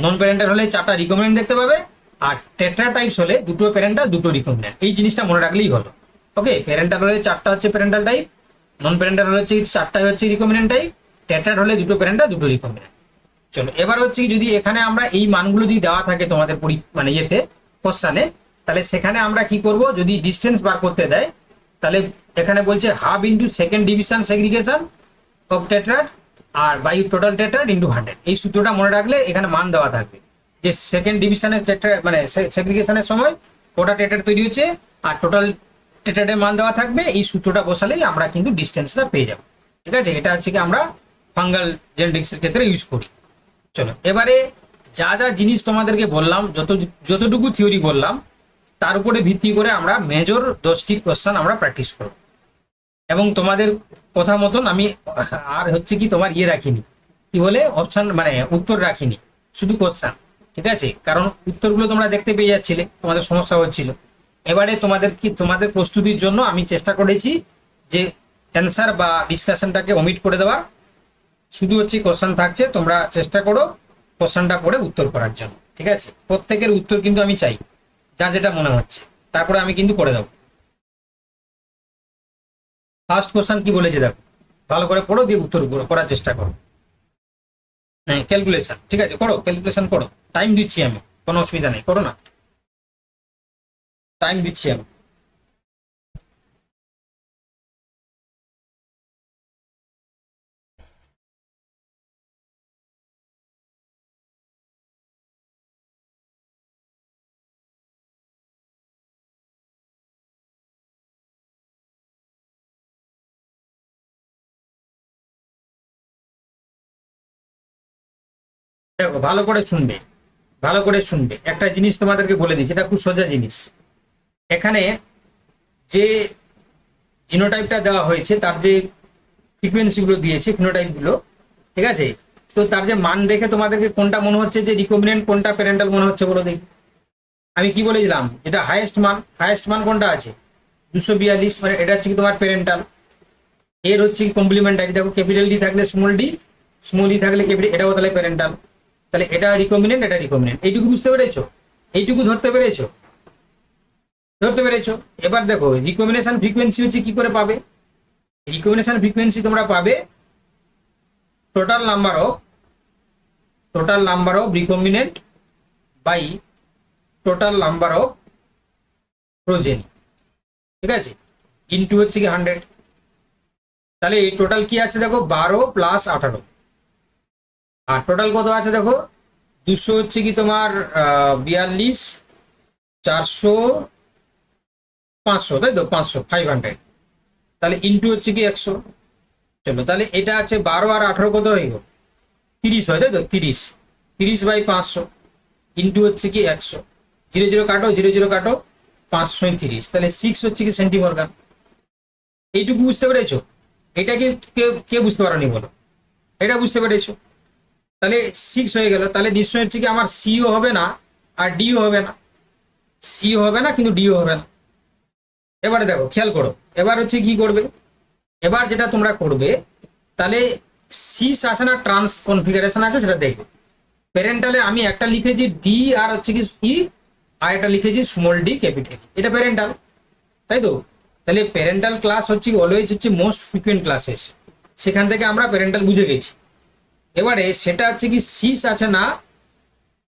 নন প্যারেন্টাল হলে চারটা রিকম্বিনেন্ট দেখতে পাবে, আর টেট্রা টাইপস হলে দুটো প্যারেন্টাল দুটো রিকম্বিনেন্ট। এই জিনিসটা মনে রাখলেই হলো। ওকে, প্যারেন্টাল হলে চারটা হচ্ছে প্যারেন্টাল টাইপ, নন প্যারেন্টাল হলে হচ্ছে চারটাই হচ্ছে রিকম্বিনেন্ট টাইপ, টেট্রাড হলে দুটো প্যারেন্টাল দুটো রিকম্বিনেন্ট। চলো এবার হচ্ছে কি যদি এখানে আমরা এই মানগুলো যদি দেওয়া থাকে তোমাদের মানে ইয়েতে কোশ্চানে, তাহলে সেখানে আমরা কি করব, যদি ডিস্টেন্স বার করতে দেয় তাহলে এখানে বলছে half into second division segregation of tetrad আর বাই টোটাল টেট্রাড ইন্টু 100। এই সূত্রটা মনে রাখলে এখানে মান দেওয়া থাকবে যে সেকেন্ড ডিভিশনের টেট্রাড মানে সেগ্রিগেশনের সময় কটা টেট্রাড তৈরি হচ্ছে আর টোটাল টেট্রাডের মান দেওয়া থাকবে। এই সূত্রটা বসালেই আমরা কিন্তু ডিস্টেন্সটা পেয়ে যাবো। ঠিক আছে, এটা হচ্ছে কি আমরা ফাঙ্গাল জেনেটিক্সের ক্ষেত্রে ইউজ করি। চলো এবারে যা যা জিনিস তোমাদেরকে বললাম, যতটুকু থিওরি বললাম তার উপরে ভিত্তি করে আমরা মেজর 10টি কোশ্চেন আমরা প্র্যাকটিস করব, এবং তোমাদের কথা মতন আমি আর হচ্ছে কি তোমার ইয়ে রাখিনি, কি বলে অপশন মানে উত্তর রাখিনি, শুধু কোশ্চেন। ঠিক আছে, কারণ উত্তরগুলো তোমরা দেখতে পেয়ে যাচ্ছিলে, তোমাদের সমস্যা হচ্ছিল। এবারে তোমাদের প্রস্তুতির জন্য আমি চেষ্টা করেছি যে অ্যান্সার বা ডিসকাশনটাকে ওমিট করে দেওয়ার, শুধু হচ্ছে কোশ্চেন থাকছে, তোমরা চেষ্টা করো কোশ্চেনটা পড়ে উত্তর করার জন্য। ঠিক আছে, প্রত্যেকের উত্তর কিন্তু আমি চাই, যা যেটা মনে হচ্ছে, তারপরে আমি কিন্তু করে দেবো। ফার্স্ট কোশ্চেন কি বলেছে দেখো, ভালো করে পড়ো, দিয়ে উত্তর করার চেষ্টা করো। হ্যাঁ, ক্যালকুলেশন, ঠিক আছে করো, ক্যালকুলেশন করো, টাইম দিচ্ছি আমি, কোনো অসুবিধা নেই, করো না, টাইম দিচ্ছি আমি। দেখো ভালো করে শুনবে, ভালো করে শুনবে, একটা জিনিস তোমাদেরকে বলে দিচ্ছি, এটা খুব সোজা জিনিস। এখানে যে জিনোটাইপটা দেওয়া হয়েছে তার যে ফ্রিকোয়েন্সি গুলো দিয়েছে, ফিনোটাইপ গুলো, ঠিক আছে, তো তার যে মান দেখে তোমাদেরকে কোনটা মনে হচ্ছে যে রিকম্বিনেন্ট, কোনটা প্যারেন্টাল মনে হচ্ছে বলো দেখি। আমি কি বলেছিলাম, এটা হাইয়েস্ট মান কোনটা আছে 242, মানে এটা হচ্ছে কি তোমার প্যারেন্টাল। এর হচ্ছে কি কমপ্লিমেন্টারি, দেখো ক্যাপিটাল ডি থাকলে স্মল ডি থাকলে ক্যাপিটাল, এটাও তাহলে প্যারেন্টাল। তাহলে এটা রিকম্বিনেন্ট, এটা রিকম্বিনেন্ট। এইটুকু বুঝতে পেরেছো? এইটুকু ধরতে পেরেছো? এবার দেখো রিকম্বিনেশন ফ্রিকোয়েন্সি হচ্ছে কি করে পাবে। রিকম্বিনেশন ফ্রিকোয়েন্সি তোমরা পাবে total number of recombinant by total number of progeny, ঠিক আছে, ইন্টু হচ্ছে কি 100। তাহলে এই টোটাল কি আছে দেখো 12 প্লাস 18, আর টোটাল কত আছে দেখো 200 হচ্ছে কি তোমার 42, 400, 500, তাই তো 500, তাহলে ইন্টু হচ্ছে কি 100। চলো তাহলে এটা আছে 12 আর 18 কত হয়ে গেল 30 হয়, তাই তো 30 বাই 500 ইন্টু হচ্ছে কি 100, 0 0 কাটো, 0 0 কাটো, 530, তাহলে 6 হচ্ছে কি সেন্টিমর্গান। এইটুকু বুঝতে পেরেছো? এটা কি কে বুঝতে পারোনি বলো? এটা বুঝতে পেরেছো? তাহলে 6 হয়ে গেল, তাহলে নিশ্চয় হচ্ছে কি আমার সিও হবে না আর ডিও হবে না, সিও হবে না কিন্তু ডিও হবে না। এবারে দেখো খেয়াল করো, এবার হচ্ছে কি করবে, এবার যেটা তোমরা করবে, তাহলে সিস আছে না ট্রান্স কনফিগারেশন আছে সেটা দেখবে। প্যারেন্টালে আমি একটা লিখেছি ডি আর হচ্ছে কি ই, আর একটা লিখেছি স্মল ডি ক্যাপিটাল, এটা প্যারেন্টাল, তাই তো? তাহলে প্যারেন্টাল ক্লাস হচ্ছে অলওয়েজ হচ্ছে মোস্ট ফ্রিকুয়েন্ট ক্লাসেস, সেখান থেকে আমরা প্যারেন্টাল বুঝে গেছি। এবারে সেটা হচ্ছে কি সিস আছে না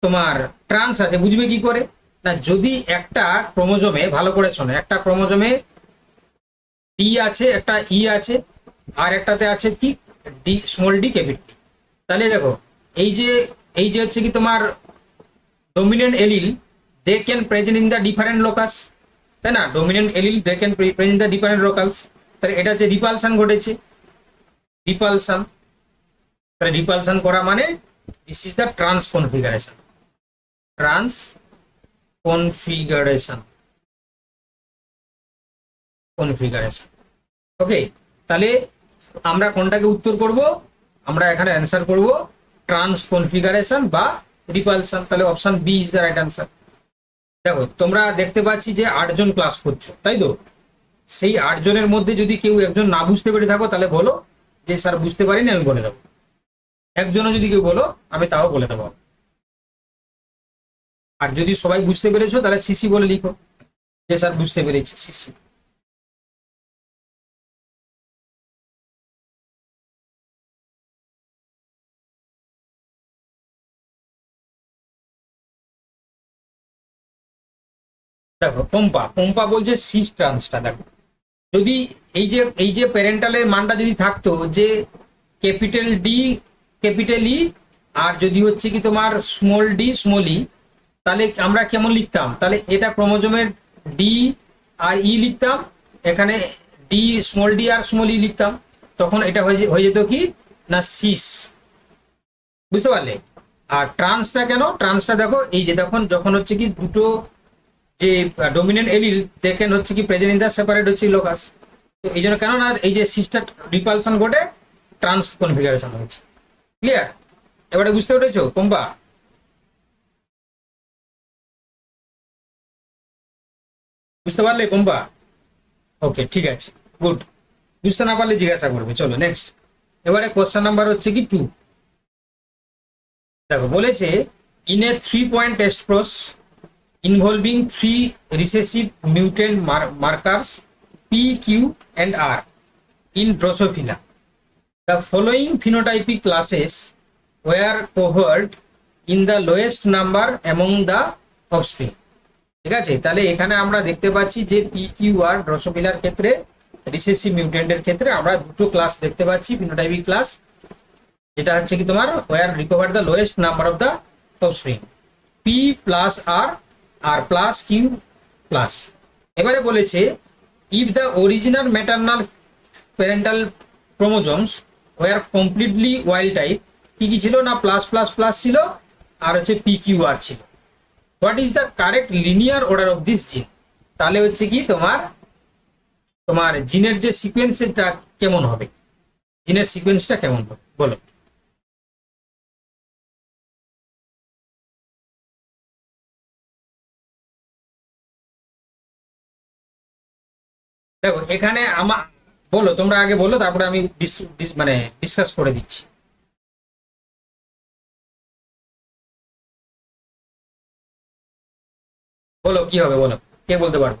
তোমার ট্রান্স আছে, বুঝবে কি করে না, যদি একটা ক্রোমোজোমে, ভালো করে শোনো, একটা ক্রোমোজোমে ডি আছে, একটা ই আছে, আর একটাতে আছে কি ডি স্মল ডি ক্যাপিটাল। তাহলে দেখো এই যে হচ্ছে কি তোমার dominant allele they can present in the different locus, তাই না? Dominant allele they can present in the different locals. তাহলে এটা হচ্ছে রিপালশন ঘটেছে, রিপালশন। তাহলে রিপালশন করা মানে this is the trans configuration, trans configuration, configuration. Okay, তাহলে আমরা কোনটাকে উত্তর করব? আমরা এখানে অ্যান্সার করব ট্রান্স কনফিগারেশন বা রিপালশন। তাহলে option B is the right answer. দেখো তোমরা দেখতে পাচ্ছি যে 8 জন ক্লাস করছো, তাই তো? সেই 8 জনের মধ্যে যদি কেউ একজন না বুঝতে পেরে থাকো তাহলে বলো যে স্যার বুঝতে পারিনি, আমি বলে দেবো। একজনও যদি কেউ বলো আমি তাও বলে দেবো। আর যদি সবাই বুঝতে পেরেছো তাহলে সিসি বলে লিখো যে স্যার বুঝতে পেরেছি, সিসি। দেখো পম্পা পম্পা বলছে সিস ট্রান্সটা, দেখো যদি এই যে প্যারেন্টালের মানটা যদি থাকতো যে ক্যাপিটাল ডি ক্যাপিটাল ই, আর যদি হচ্ছে কি তোমার স্মল ডি স্মল ই, তাহলে আমরা কেমন লিখতাম? তাহলে এটা ক্রোমোজোমের ডি আর ই লিখতাম, এখানে ডি স্মল ডি আর স্মল ই লিখতাম, তখন এটা হয়ে যেত কি না সিস, বুঝতে পারলে? আর ট্রান্সটা কেন? ট্রান্সটা দেখো এই যে যখন হচ্ছে কি দুটো যে ডোমিনেন্ট এলিল দেখেন হচ্ছে কি প্রেজেন্ট ইন দ্য সেপারেট হচ্ছে লোকাস, তো এই জন্য কেন না এই যে সিস্টার রিপালশন ঘটে ট্রান্স কনফিগারেশন হচ্ছে। ক্লিয়ার? এবারে বুঝতে পেরেছো পম্পা? বুঝতে পারলে পম্পা? ওকে ঠিক আছে, গুড। বুঝতে না পারলে জিজ্ঞাসা করবে। চলো নেক্সট, এবারে কোশ্চেন নাম্বার হচ্ছে কি 2। দেখো বলেছে in a 3-point test cross involving 3 recessive mutant markers P, Q, and R in Drosophila. The following phenotypic classes were covered in the lowest number among the offspring. ঠিক আছে, তাহলে এখানে আমরা দেখতে পাচ্ছি যে পি কিউ আর ড্রসোফিলার ক্ষেত্রে, রিসেসিভ মিউটেন্টের ক্ষেত্রে আমরা দুটো ক্লাস দেখতে পাচ্ছি, ফিনোটাইপিক ক্লাস, যেটা হচ্ছে কি তোমার were recover the lowest number of the offspring, P plus R R plus Q plus. এবারে বলেছে if the original maternal parental chromosomes were completely wild type, কি কি ছিল না প্লাস প্লাস প্লাস ছিল আর হচ্ছে পি কিউ আর ছিল। What is the correct linear order of this জিন? তাহলে হচ্ছে কি তোমার তোমার জিনের যে সিকোয়েন্সটা কেমন হবে, জিনের সিকোয়েন্সটা কেমন হবে বলো? দেখো এখানে বলো, তোমরা আগে বলো তারপরে আমি মানে ডিসকাস করে দিচ্ছি। বলো কি হবে, বলো, কে বলতে পারবে?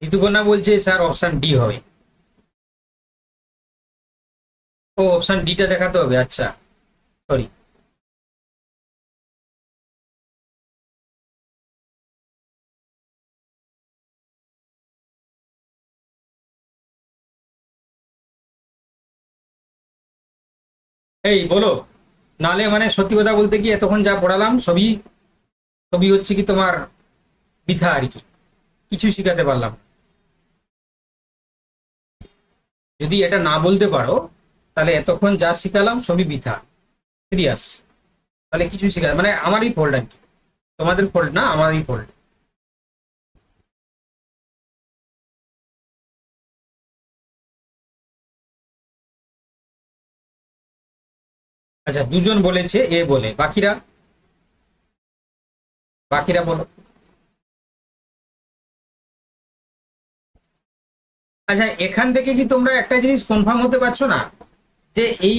ঋতুপর্ণা বলছে স্যার অপশন ডি হবে। ও অপশন ডিটা দেখাতে হবে, আচ্ছা সরি। এই বলো, নালে মানে সত্যি কথা বলতে কি এতক্ষণ যা পড়ালাম সবই সবই হচ্ছে কি তোমার বৃথা আর কি, কিছুই শিখাতে পারলাম না। যদি এটা না বলতে পারো তাহলে এতক্ষণ যা শিখালাম সবই বৃথা, সিরিয়াস। তাহলে কিছুই শিখা মানে আমারই ফল্ট আর কি, তোমাদের ফল্ট না, আমারই ফল্ট। আচ্ছা দুজন বলেছে এ বলে, বাকিরা বাকিরা বলো। আচ্ছা এখান থেকে কি তোমরা একটা জিনিস কনফার্ম হতে পারছো না, যে এই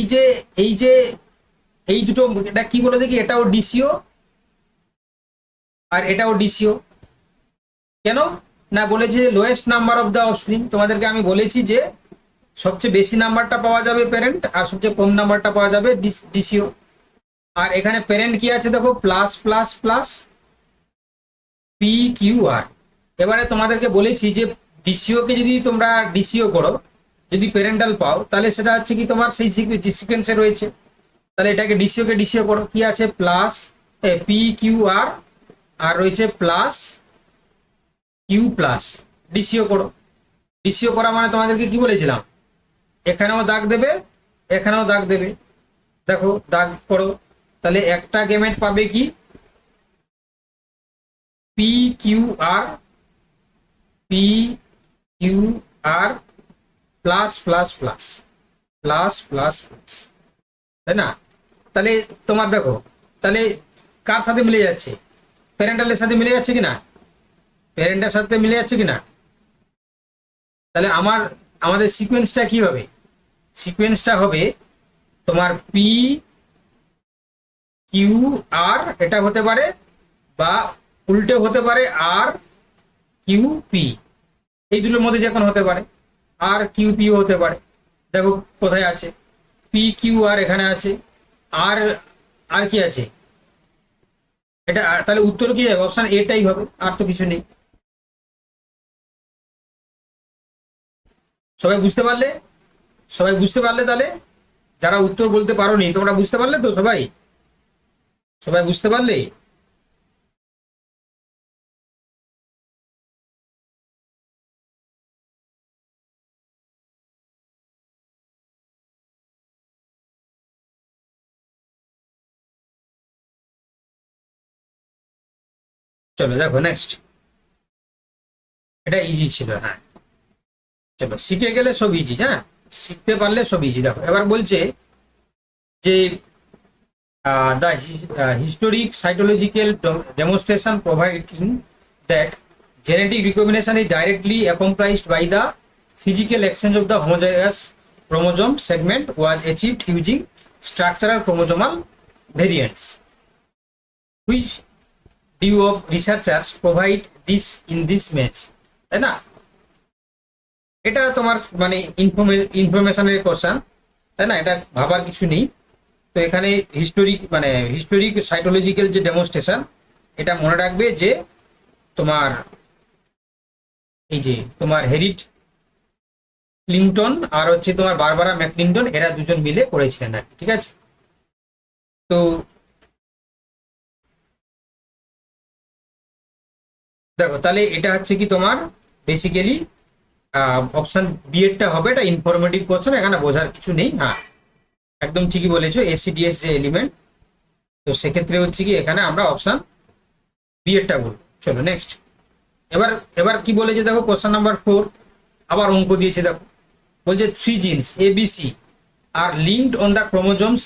যে এই দুটো, এটা কি বলে দেখি, এটাও ডিসিও আর এটাও ডিসিও। কেন না বলেছে lowest number of the offspring, তোমাদেরকে আমি বলেছি যে সবচেয়ে বেশি নাম্বারটা পাওয়া যাবে প্যারেন্ট আর সবচেয়ে কম নাম্বারটা পাওয়া যাবে ডিসিও। আর এখানে প্যারেন্ট কি আছে দেখো, plus plus plus P Q R. এবারে তোমাদেরকে বলেছি যে ডিসিও কে যদি তোমরা ডিসিও করো, যদি প্যারেন্টাল পাও তাহলে সেটা হচ্ছে কি তোমার সেই সিকোয়েন্সে রয়েছে। তাহলে এটাকে ডিসিও কে ডিসিও করো, কি আছে প্লাস পি কিউ আর, আর রয়েছে প্লাস কিউ প্লাস, ডিসিও করো। ডিসিও করা মানে তোমাদেরকে কি বলেছিলাম, এখানেও দাগ দেবে এখানেও দাগ দেবে, দেখো দাগ করো। তাহলে একটা গেমেট পাবে কি P Q R, P Q R plus plus plus plus plus plus, তাই না? তাহলে তোমার দেখো, তাহলে কার সাথে মিলে যাচ্ছে, প্যারেন্টালের সাথে মিলে যাচ্ছে কিনা, প্যারেন্টের সাথে মিলে যাচ্ছে কিনা। তাহলে আমাদের সিকোয়েন্সটা কি হবে, সিকোয়েন্সটা হবে তোমার পি কিউ আর, এটা হতে পারে বা উল্টে হতে পারে আর কিউ পি, এই দুটোর মধ্যে যে কোনো হতে পারে, আর কিউ পিও হতে পারে। দেখো কোথায় আছে পি কিউ আর, এখানে আছে। আর আর কি আছে এটা, তাহলে উত্তর কি হবে, অপশন এটাই হবে, আর তো কিছু নেই। সবাই বুঝতে পারলে, সবাই বুঝতে পারলে তাহলে যারা উত্তর বলতে পারোনি তোমরা বুঝতে পারলে তো, সবাই সবাই বুঝতে পারলে। চলো দেখো নেক্সট, এটা ইজি ছিল, হ্যাঁ। চলো শিখে গেলে সব ইজি, হ্যাঁ শিখতে পারলে সব ইজি। দেখো এবার বলছে যে the historic cytological demonstration providing that genetic recombination is directly accomplished by the physical exchange of the homologous chromosome segment was achieved using structural chromosomal variants, which few of researchers provide this in this match, তাই না? এটা তোমার মানে ইনফরমেশনের question, তাই না? এটা ভাবার কিছু নেই। তো এখানে হিস্টোরিক সাইটোলজিক্যাল যে ডেমনস্ট্রেশন, এটা মনে রাখবে যে তোমার এই যে তোমার হেরিট ক্লিংটন আর হচ্ছে তোমার বারবারা ম্যাকক্লিন্টন, এরা দুজন মিলে করেছিলেন আর কি, ঠিক আছে? তো দেখো তাহলে এটা হচ্ছে কি তোমার বেসিক্যালি অপশন বি এরটা হবে, এটা ইনফরমেটিভ কোশ্চেন, এখানে বোঝার কিছু নেই। হ্যাঁ একদম ঠিকই বলেছো, এসিডিএস যে এলিমেন্ট, তো সেক্ষেত্রে হচ্ছে কি এখানে আমরা অপশন বি এরটা বলবো। চলো নেক্সট, এবার এবার কি বলেছে দেখো, কোশ্চেন নাম্বার 4, আবার অঙ্ক দিয়েছে দেখো। বলছে 3 জিনস ABC আর linked on the chromosomes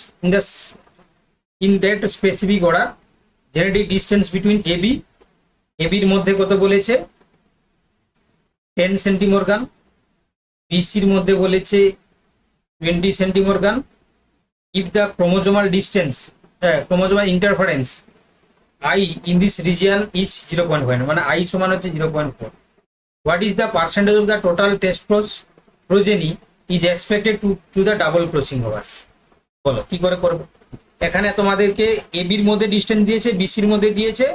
in that specific order, genetic distance between এবির মধ্যে কত বলেছে 10 সেন্টিমর্গান, বিসির মধ্যে বলেছে 20 সেন্টিমর্গান। if the chromosomal distance chromosomal interference I in this region is 0.1, মানে I সমান হচ্ছে 0.4। What is the percentage of the total test progeny is expected to the double crossing overs? বলো কি করে করবো? এখানে তোমাদেরকে এবির মধ্যে ডিস্টেন্স দিয়েছে, বিসির মধ্যে দিয়েছে,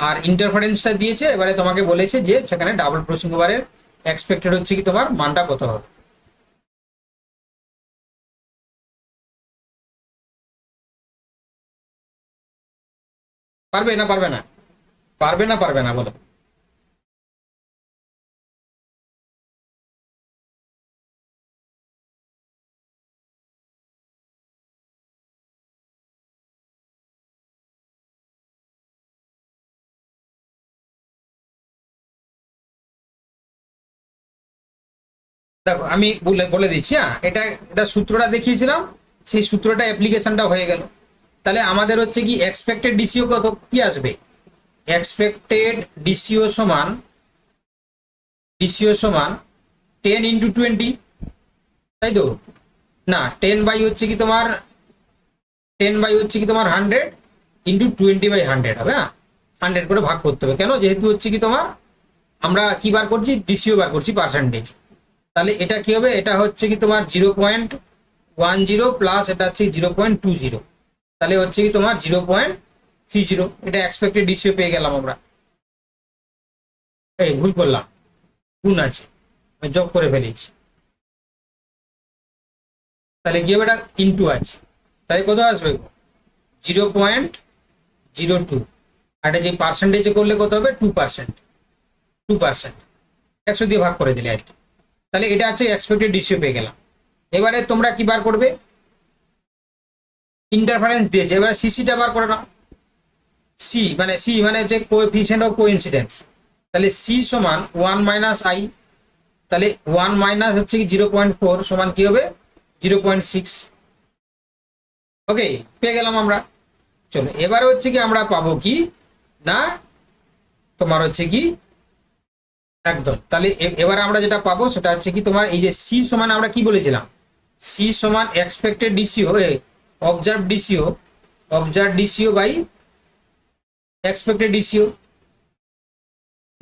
আর ইন্টারফারেন্সটা দিয়েছে। এবারে তোমাকে বলেছে যে সেখানে ডাবল ক্রসিং ওভারের এক্সপেক্টেড হচ্ছে কি তোমার মানটা কত হবে। পারবে না পারবে না? পারবে না পারবে না বলো? দেখো আমি বলে বলে দিচ্ছি। হ্যাঁ, এটা এটা সূত্রটা দেখিয়েছিলাম, সেই সূত্রটা অ্যাপ্লিকেশনটা হয়ে গেল। তাহলে আমাদের হচ্ছে কি এক্সপেক্টেড ডিসিও কত কি আসবে? এক্সপেক্টেড ডিসিও সমান 10 × 20, তাই তো? না, 10/100 × 20/100 হবে। হ্যাঁ, 100 করে ভাগ করতে হবে। কেন? যেহেতু হচ্ছে কি তোমার আমরা কি বার করছি, ডিসিও বার করছি পার্সেন্টেজ। তাহলে এটা কি হবে? এটা হচ্ছে কি তোমার 0.10 প্লাস এটা হচ্ছে 0.20, তাহলে হচ্ছে কি তোমার 0.30। এটা এক্সপেক্টেড ডিসিও পেয়ে গেলাম আমরা। এই ভুল করলাম, গুণ আছে, আমি যোগ করে ফেলেছি। তাহলে কি হবে? এটা ইন্টু আছে, তাই কত আসবে? 0.02। আর এটা যে পার্সেন্টেজে করলে কত হবে? 2%। 100 দিয়ে ভাগ করে দিলে আর কি। তাহলে এটা হচ্ছে এক্সপেক্টেড ডিসিও পেয়ে গেলাম। এবারে তোমরা কি বার করবে? ইন্টারফারেন্স দিয়েছে, এবারে সিসিটা বার করে নাও। সি মানে হচ্ছে কোএফিসিয়েন্ট অফ কোইন্সিডেন্স। তাহলে সি সমান 1 - i, তাহলে 1 হচ্ছে কি 0.4 সমান কি হবে? 0.6। ওকে, পেয়ে গেলাম আমরা। চলো এবারে হচ্ছে কি আমরা পাবো কি না তোমার হচ্ছে কি একদম। তাহলে এবারে আমরা যেটা পাবো সেটা হচ্ছে কি তোমার এই যে সি সমান আমরা কি বলেছিলাম, সি সমান expected DCO observe DCO by expected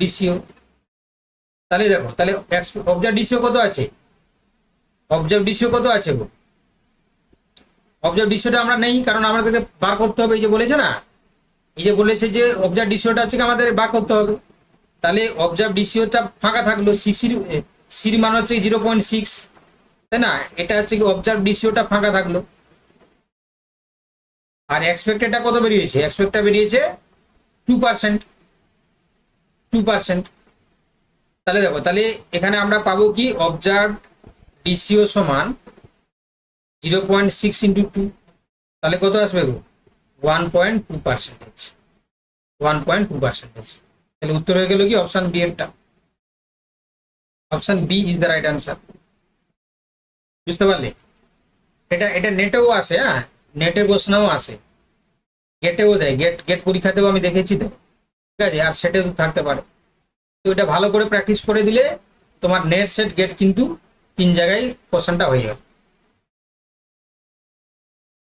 DCO. তাহলে দেখো, তাহলে অবজার্ভ ডিসিও কত আছে? অবজার্ভ ডিসিওটা আমরা নেই, কারণ আমাদেরকে বার করতে হবে। এই যে বলেছে না, এই যে বলেছে যে অবজার্ভ ডিসিওটা হচ্ছে আমাদের বার করতে হবে। তাহলে অবজার্ভ ডিসিওটা ফাঁকা থাকলো, সির মান হচ্ছে 0.6, তাই না? এটা হচ্ছে কি অবজার্ভ ডিসিওটা ফাঁকা থাকলো। আর এক্সপেক্টেডটা কত বেরিয়েছে? এক্সপেক্টটা বেরিয়েছে 2%। তাহলে দেখো, তাহলে এখানে আমরা পাবো কি অবজার্ভ ডিসিও সমান 0.6 × 2, তাহলে কত আসবে গো? 1.2%। 1.2%। তাহলে উত্তর হয়ে গেল কি অপশন বি এরটা। Option B is the right answer. বুঝতে পারলে? এটা নেটেও আসে। হ্যাঁ, নেটের প্রশ্নও আসে, গেটেও দেয়, গেট পরীক্ষাতেও আমি দেখেছি তো। ঠিক আছে, আর সেটেও থাকতে পারে। তো এটা ভালো করে প্র্যাকটিস করে দিলে তোমার নেট সেট গেট কিন্তু 3 জায়গায় কোশ্চেনটা হয়ে যাবে।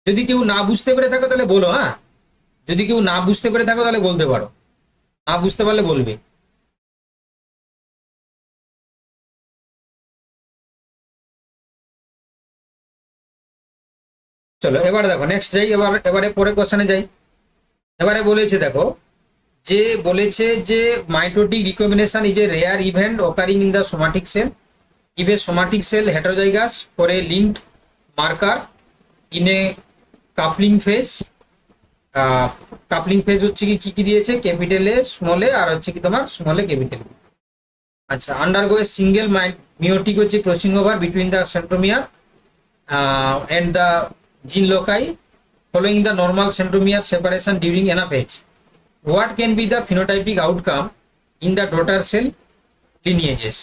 যদি কেউ না বুঝতে পেরে থাকো তাহলে বলো। হ্যাঁ, যদি কেউ না বুঝতে পেরে থাকো তাহলে বলতে পারো, না বুঝতে পারলে বলবে। চলো এবার দেখো নেক্সট যাই। এবারে পরে কোশ্চেনে যাই। এবারে বলেছে দেখো, যে বলেছে যে mitotic recombination is a rare event occurring in the somatic sell if A somatic sell heterozygous for a linked marker in a coupling phase. Coupling phase হচ্ছে কি কি দিয়েছে? ক্যাপিটাল এ, স্মল এ, আর হচ্ছে কি তোমার স্মল এ ক্যাপিটাল। আচ্ছা, undergo এ single মিওটিক হচ্ছে crossing over between the centromere and the gene loci following the normal centromere separation during anaphase. What can be the phenotypic outcome in the daughter cell lineages?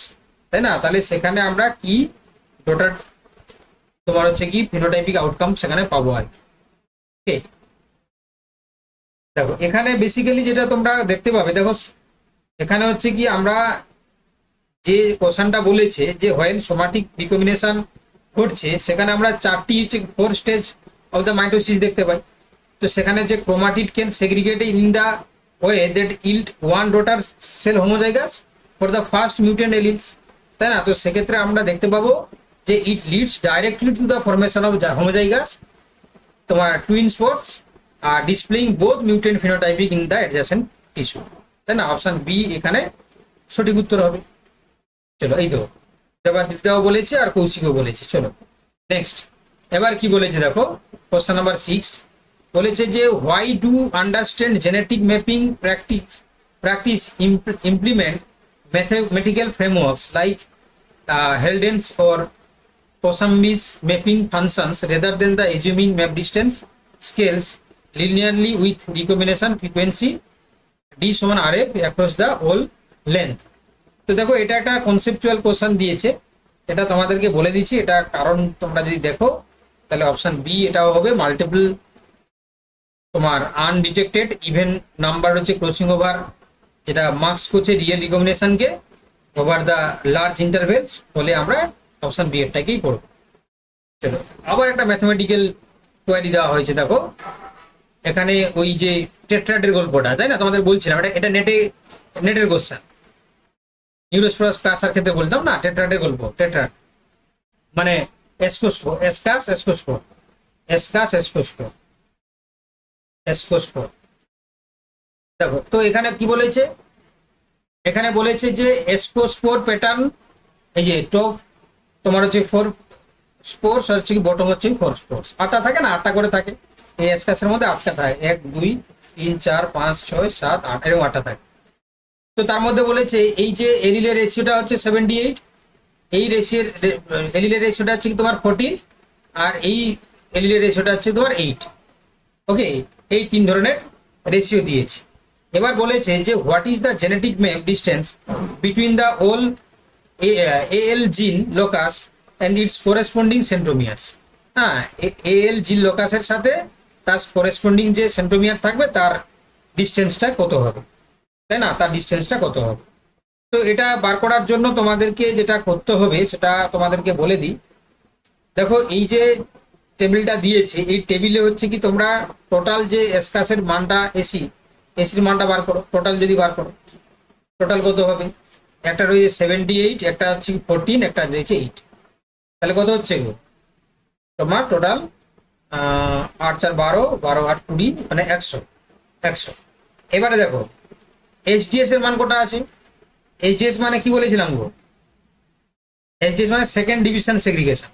তাই না? তাহলে সেখানে আমরা কি daughter তোমার হচ্ছে কি ফিনোটাইপিক আউটকাম সেখানে পাবো আর কি। ওকে, দেখো এখানে বেসিক্যালি যেটা তোমরা দেখতে পাবে, দেখো এখানে হচ্ছে কি আমরা যে কোশ্চেনটা বলেছে যে হোয়েন সোমাটিক রিকম্বিনেশন ঘটছে, সেখানে আমরা 4টি হচ্ছে 4 স্টেজ অফ দ্য মাইটোসিস দেখতে পাই। তো সেখানে যে chromatid can segregate in the way that yield one daughter cell homozygous for the first mutant alleles, তাই না? তো সেক্ষেত্রে আমরা দেখতে পাবো যে it leads directly to the formation of homozygous তোমার টুইন স্পটস আর displaying both mutant phenotypic in the adjacent tissue, তাই না? অপশন বি এখানে সঠিক উত্তর হবে। চলো, এই তো দেবাদিত্যাও বলেছে আর কৌশিকও বলেছে। চলো নেক্সট, এবার কি বলেছে দেখো, কোশ্চেন নাম্বার 6 বলেছে যে why do understand genetic mapping practice implement mathematical frameworks like Haldane's or Possum's mapping functions rather than the assuming map distance scales linearly with recombination frequency d সমান rf across the whole length। তো দেখো এটা একটা conceptual question দিয়েছে, এটা তোমাদেরকে বলে দিচ্ছি, এটা কারণ তোমরা যদি দেখো তাহলে অপশন বি এটাও হবে। মাল্টিপল তোমার আনডিটেক্টেড ইভেন নাম্বার হচ্ছে ক্রসিং ওভার, যেটা মার্কস করছে রিয়েল রিকম্বিনেশনকে ওভার দ্য লার্জ ইন্টারভেলস, বলে আমরা অপশন বি এরটাকেই করব। চলো, আবার একটা ম্যাথমেটিক্যাল কোয়ারি দেওয়া হয়েছে। দেখো এখানে ওই যে টেট্রাডের গল্পটা, তাই না, তোমাদের বলছিলাম এটা নেটের কোশ্চেন, নিউরোস্পোরাস ক্লাসের ক্ষেত্রে বলতাম না, টেট্রাডের গল্প। টেট্রাড মানে এসকোস্পোর। দেখো তো এখানে কি বলেছে, এখানে বলেছে যে এসকোস্পোর প্যাটার্ন, এই যে টপ তোমার হচ্ছে 4 স্পোর্স হচ্ছে কি, বটম হচ্ছে 4 স্পোর্স, 8টা থাকে না, 8টা করে থাকে এই এসকাসের মধ্যে, 8টা থাকে, 1 2 3 4 5 6 7 8 এরকম 8টা থাকে। তো তার মধ্যে বলেছে এই যে এলিলের রেশিওটা হচ্ছে 78, এই এলিলের রেশিওটা হচ্ছে কি তোমার 14, আর এই এলিলের রেশিওটা হচ্ছে তোমার 8। ওকে, এই 3 ধরনের রেশিও দিয়েছে। এবার বলেছে যে what is the genetic map distance between the whole AL gene locus and its corresponding centromeres। হ্যাঁ, AL gene locus এর সাথে তার করেসপন্ডিং যে সেন্ট্রোমিয়ার থাকবে তার ডিস্টেন্সটা কত হবে, তাই না, তার ডিস্টেন্সটা কত হবে। তো এটা বার করার জন্য তোমাদেরকে যেটা করতে হবে সেটা তোমাদেরকে বলে দিই। দেখো এই যে টেবিলটা দিয়েছে, এই টেবিলে হচ্ছে কি তোমরা টোটাল যে এসকাসের মানটা এসির মানটা বার করো, টোটাল যদি বার করো টোটাল কত হবে, একটা রয়েছে 78, একটা হচ্ছে 14, একটা রয়েছে 8, তাহলে কত হচ্ছে গো তোমার টোটাল 8 4 12 12 8 20 মানে 100। এবারে দেখো এইচডিএস এর মান কত আছে, এইচডিএস মানে কি বলেছিলাম গো, এইচডিএস মানে second division segregation.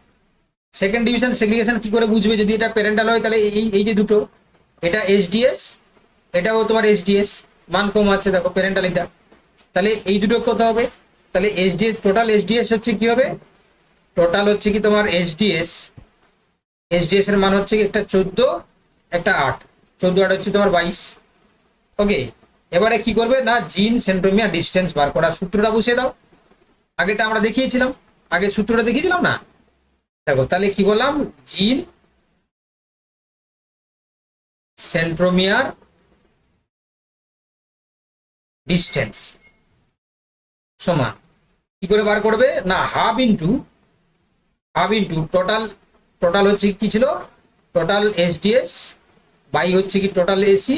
Second division segregation কি করে বুঝবে, যদি এটা প্যারেন্টাল হয় তাহলে এই যে দুটো, এটা এইচডিএস, এটাও তোমার এইচডিএস, মান কম আছে দেখো প্যারেন্টাল এটা, তাহলে এই দুটো কত হবে, তাহলে এইচডিএস টোটাল এইচডিএস হচ্ছে কি হবে, টোটাল হচ্ছে কি তোমার এইচডিএস এর মান হচ্ছে কি একটা 14 একটা 8, 14 8 হচ্ছে তোমার 22। ওকে, এবারে কি করবে না, জিন সেন্ট্রোমিয়ার ডিস্টেন্স বার করার সূত্রটা বসিয়ে দাও। আগেটা আমরা দেখিয়েছিলাম, আগে সূত্রটা দেখিয়েছিলাম না, দেখো তাহলে কি বললাম, জিন সেন্ট্রোমিয়ার ডিস্টেন্স সমান কি করে বার করবে না, হাফ ইন্টু টোটাল হচ্ছে কি ছিল, টোটাল এসডিএস বাই হচ্ছে কি টোটাল এসি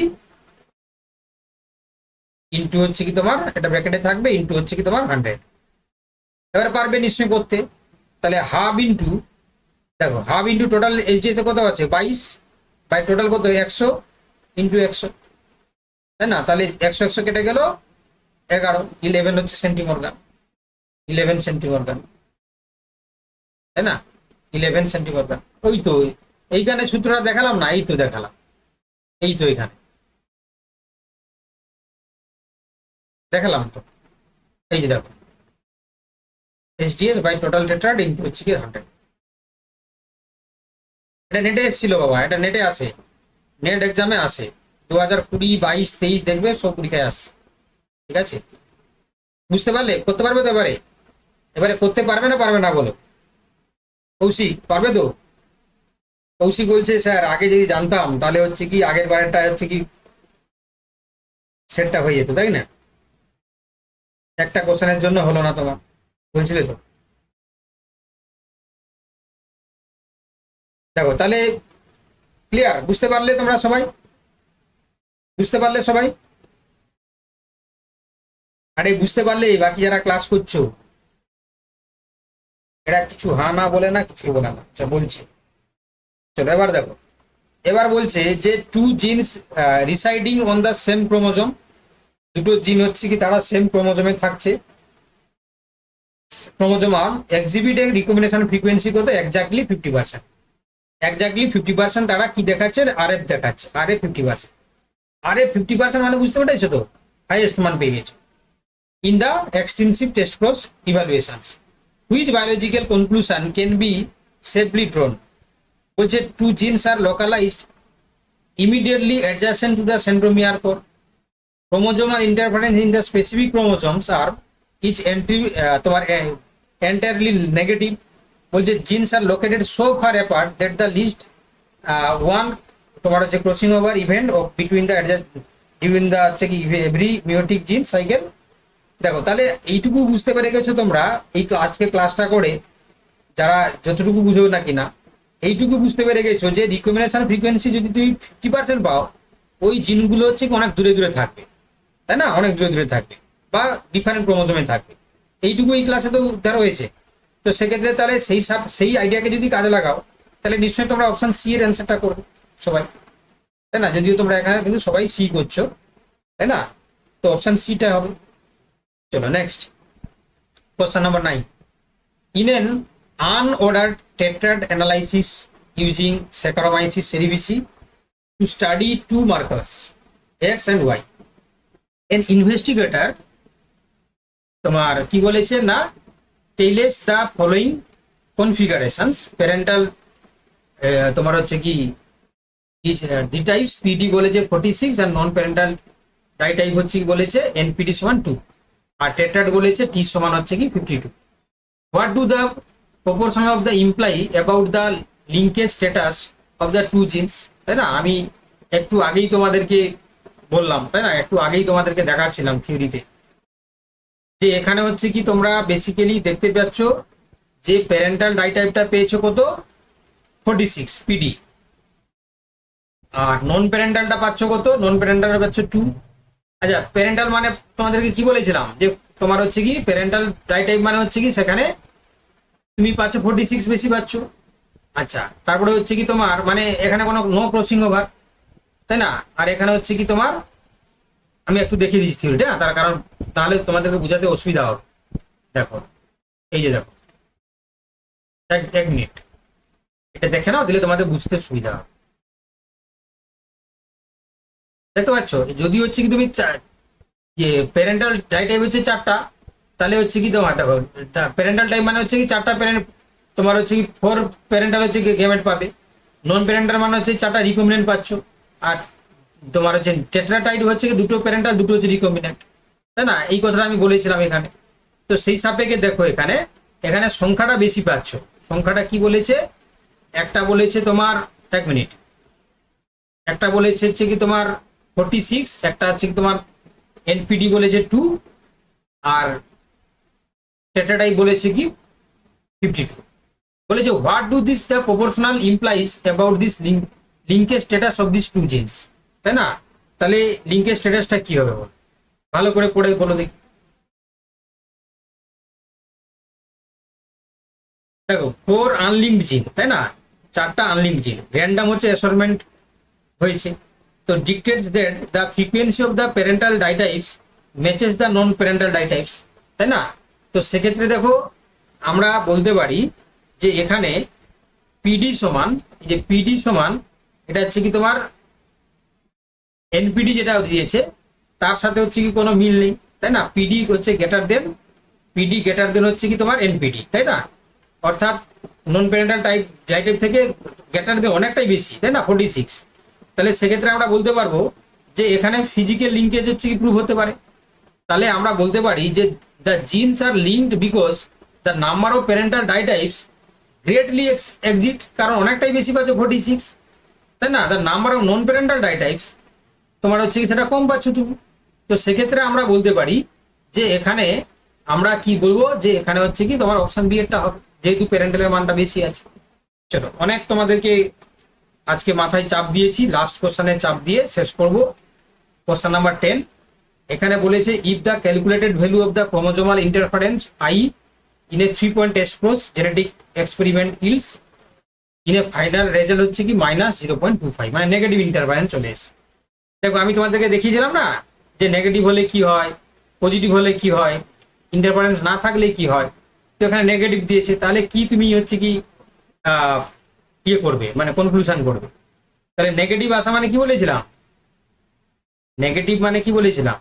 ইন্টু হচ্ছে কি তোমার, এটা ব্র্যাকেটে থাকবে, ইন্টু হচ্ছে কি তোমার 100। এবার পারবে নিশ্চয়ই করতে, তাহলে হাফ ইন্টু, দেখো হাফ ইন্টু টোটাল এইচডিএস এ কত আছে 22 বাই টোটাল কত 100 ইন্টু 100, তাই না, তাহলে 100 কেটে গেল 11, 11 হচ্ছে সেন্টিমর্গান, 11 সেন্টিমর্গান, তাই না, 11 সেন্টিমর্গান। ওই তো এইখানে সূত্রটা দেখালাম না, এই তো দেখালাম, এই তো এখানে দেখালাম তো, এই যে দেখো HDS by total tetrad into হচ্ছে কি 100। এটা নেটে এসেছিল বাবা, এটা নেটে আসে, নেট এক্সামে আসে 2020 22 23 দেখবে সব পরীক্ষায় আসছে, ঠিক আছে, বুঝতে পারলে, করতে পারবে তো এবারে, এবারে করতে পারবে না পারবে না বলো, কৌশিক পারবে তো? কৌশিক বলছে স্যার আগে যদি জানতাম তাহলে হচ্ছে কি আগের বারেরটা হচ্ছে কি সেটটা হয়ে যেত, তাই না, একটা কোশ্চেনের জন্য হলো না তোমার, বলছিলে তো। দেখো তাহলে ক্লিয়ার, বুঝতে পারলে তোমরা সবাই, বুঝতে পারলে সবাই? আরে বুঝতে পারলে বাকি যারা ক্লাস করছো, এরা কিছু হা না বলে না, কিছুই বলে না। আচ্ছা বলছে, চলো এবার দেখো। এবার বলছে যে two genes residing on the same chromosome, দুটো জিন হচ্ছে কি তারা সেম ক্রোমোজোমে থাকছে। Chromosome are exhibit a recombination frequency কত, এক্স্যাক্টলি 50%। এক্স্যাক্টলি 50% তারা কি দেখাচ্ছে, আরএফ দেখাচ্ছে, আরএফ 50%। আরএফ 50% মানে বুঝতে পেরেছো তো, হাইয়েস্ট মান পেয়ে গেছো in the extensive test cross evaluations, which biological conclusion can be safely drawn. বলছে two genes are localized immediately adjacent to the centromere core. Chromosomal interference in the specific chromosomes are each entry তোমার entirely negative. বলছে genes are located so far apart that the least one তোমার হচ্ছে crossing over event of between the during the হচ্ছে কি every meiotic gene cycle। দেখো তাহলে এইটুকু বুঝতে পেরে গেছো তোমরা এই আজকে ক্লাসটা করে, যারা যতটুকু বুঝো না কিনা এইটুকু বুঝতে পেরে গেছো যে রিকম্বিনেশন ফ্রিকোয়েন্সি যদি তুমি 50% পাও, ওই জিনগুলো হচ্ছে অনেক দূরে দূরে থাকবে, তাই না, অনেক দূরে দূরে থাকবে বা ডিফারেন্ট ক্রোমোজোমে থাকবে। এইটুকু এই ক্লাসে তো উদ্ধার হয়েছে। তো সেক্ষেত্রে তাহলে সেই আইডিয়াকে যদি কাজে লাগাও, তাহলে নিশ্চয়ই তোমরা অপশন সি এর অ্যান্সারটা করবে সবাই, তাই না। যদিও তোমরা এখানে কিন্তু সবাই সি করছো, তাই না, তো অপশন সিটা হবে। চলো next question number 9। In an unordered tetrad analysis using Saccharomyces cerevisiae to study two markers X and Y, an investigator তোমার কি বলেছে না, টেইলেস দ্য ফলোইং কনফিগারেশনস প্যারেন্টাল তোমার হচ্ছে কি ডি টাইপস পিডি বলেছে 46 আর নন প্যারেন্টাল ডাই টাইপ হচ্ছে কি বলেছে এনপিডি সমান 2 আর টেট্রাড বলেছে টি সমান হচ্ছে কি 52। What do the proportion of the imply about the linkage status of the two genes, তাই না। আমি একটু আগেই তোমাদেরকে বললাম, তাই না, একটু আগেই তোমাদেরকে দেখাচ্ছিলাম থিওরিতে যে এখানে হচ্ছে কি তোমরা বেসিক্যালি দেখতে পাচ্ছ যে প্যারেন্টাল ডাই টাইপটা পেয়েছো কত 46 পিডি, আর নন প্যারেন্টালটা পাচ্ছ কত, নন প্যারেন্টালটা পাচ্ছ 2। আচ্ছা প্যারেন্টাল মানে তোমাদেরকে কি বলেছিলাম যে তোমার হচ্ছে কি প্যারেন্টাল ডাই টাইপ মানে হচ্ছে কি সেখানে তুমি পাচ্ছ 46 বেশি পাচ্ছ। আচ্ছা তারপরে হচ্ছে কি তোমার মানে এখানে কোনো নো ক্রসিং ওভার, তাই না, আর এখানে হচ্ছে কি তোমার আমি একটু দেখিয়ে দিচ্ছি থিওরিটা, তার কারণ তাহলে তোমাদেরকে বোঝাতে অসুবিধা হবে। দেখো এই যে দেখো এক মিনিট এটা দেখে নাও, দিলে তোমাদের বুঝতে সুবিধা হবে। দেখতে পাচ্ছ যদি হচ্ছে কি তুমি প্যারেন্টাল ডাই টাইপ হচ্ছে 4টা, তাহলে হচ্ছে কি তোমার দেখো প্যারেন্টাল টাইপ মানে হচ্ছে কি 4টা তোমার হচ্ছে কি 4 প্যারেন্টাল হচ্ছে কি গেমেট পাবে, নন প্যারেন্টাল মানে হচ্ছে 4টা রিকম্বিনেন্ট পাচ্ছ, আর তোমার হচ্ছে টেট্রাটাইড হচ্ছে কি 2টো প্যারেন্টাল 2টো হচ্ছে রিকম্বিনেন্ট, তাই না, এই কথাটা আমি বলেছিলাম এখানে। তো সেই সাপেক্ষে দেখো এখানে এখানে সংখ্যাটা বেশি পাচ্ছ। সংখ্যাটা কি বলেছে, একটা বলেছে তোমার এক মিনিট, একটা বলেছে হচ্ছে কি তোমার 46, একটা হচ্ছে কি তোমার এনপিডি বলেছে 2 আর টেট্রাটাইপ বলেছে কি 52। বলেছে what do this the proportional implies about this linkage status of this two genes, তাই না। তাহলে লিঙ্কেজ স্ট্যাটাসটা কি হবে বল, ভালো করে পড়ে বলো দেখি। দেখো 4 আনলিঙ্কড জিন, তাই না, 4টা আনলিঙ্কড জিন, র্যান্ডম হচ্ছে অ্যাসর্টমেন্ট হয়েছে। তো dictates that the frequency of the parental ditypes matches the non parental ditypes, তাই না। তো সেক্ষেত্রে দেখো আমরা বলতে পারি যে এখানে পিডি সমান, এই যে পিডি সমান এটা হচ্ছে কি তোমার এনপিডি যেটা দিয়েছে তার সাথে হচ্ছে কি কোনো মিল নেই, তাই না। পিডি হচ্ছে পিডি গ্রেটার দেন হচ্ছে কি তোমার এনপিডি, তাই না, অর্থাৎ নন প্যারেন্টাল টাইপ ডাই টাইপ থেকে গ্রেটার দেন অনেকটাই বেশি, তাই না 46। তাহলে সেক্ষেত্রে আমরা বলতে পারবো যে এখানে ফিজিক্যাল লিঙ্কেজ হচ্ছে কি প্রুভ হতে পারে। তাহলে আমরা বলতে পারি যে the genes are linked because the number of parental ditypes greatly exceed, কারণ অনেকটাই বেশি পাচ্ছ 46, তাই না। The number of non parental ditypes তোমার হচ্ছে কি সেটা কম পাচ্ছ তুমি। তো সেক্ষেত্রে আমরা বলতে পারি যে এখানে আমরা কি বলবো যে এখানে হচ্ছে কি তোমার অপশন বি এরটা হবে, যেহেতু প্যারেন্টালের মানটা বেশি আছে। চলো অনেক তোমাদেরকে আজকে মাথায় চাপ দিয়েছি, লাস্ট কোশ্চেনে চাপ দিয়ে শেষ করব। কোশ্চেন নাম্বার 10, এখানে বলেছে if the calculated value of the chromosomal interference I in a 3 point test course genetic experiment else in a final result হচ্ছে কি -0.25, মানে নেগেটিভ ইন্টারফারেন্স চলে এসে। দেখো আমি তোমাদেরকে দেখিয়েছিলাম না যে নেগেটিভ হলে কি হয়, পজিটিভ হলে কি হয়, ইন্টারফারেন্স না থাকলে কি হয়। তো এখানে নেগেটিভ দিয়েছে, তাহলে কি তুমি হচ্ছে কি ইয়ে করবে, মানে কনক্লুশন করবে। তাহলে নেগেটিভ আসা মানে কি বলেছিলাম, নেগেটিভ মানে কি বলেছিলাম,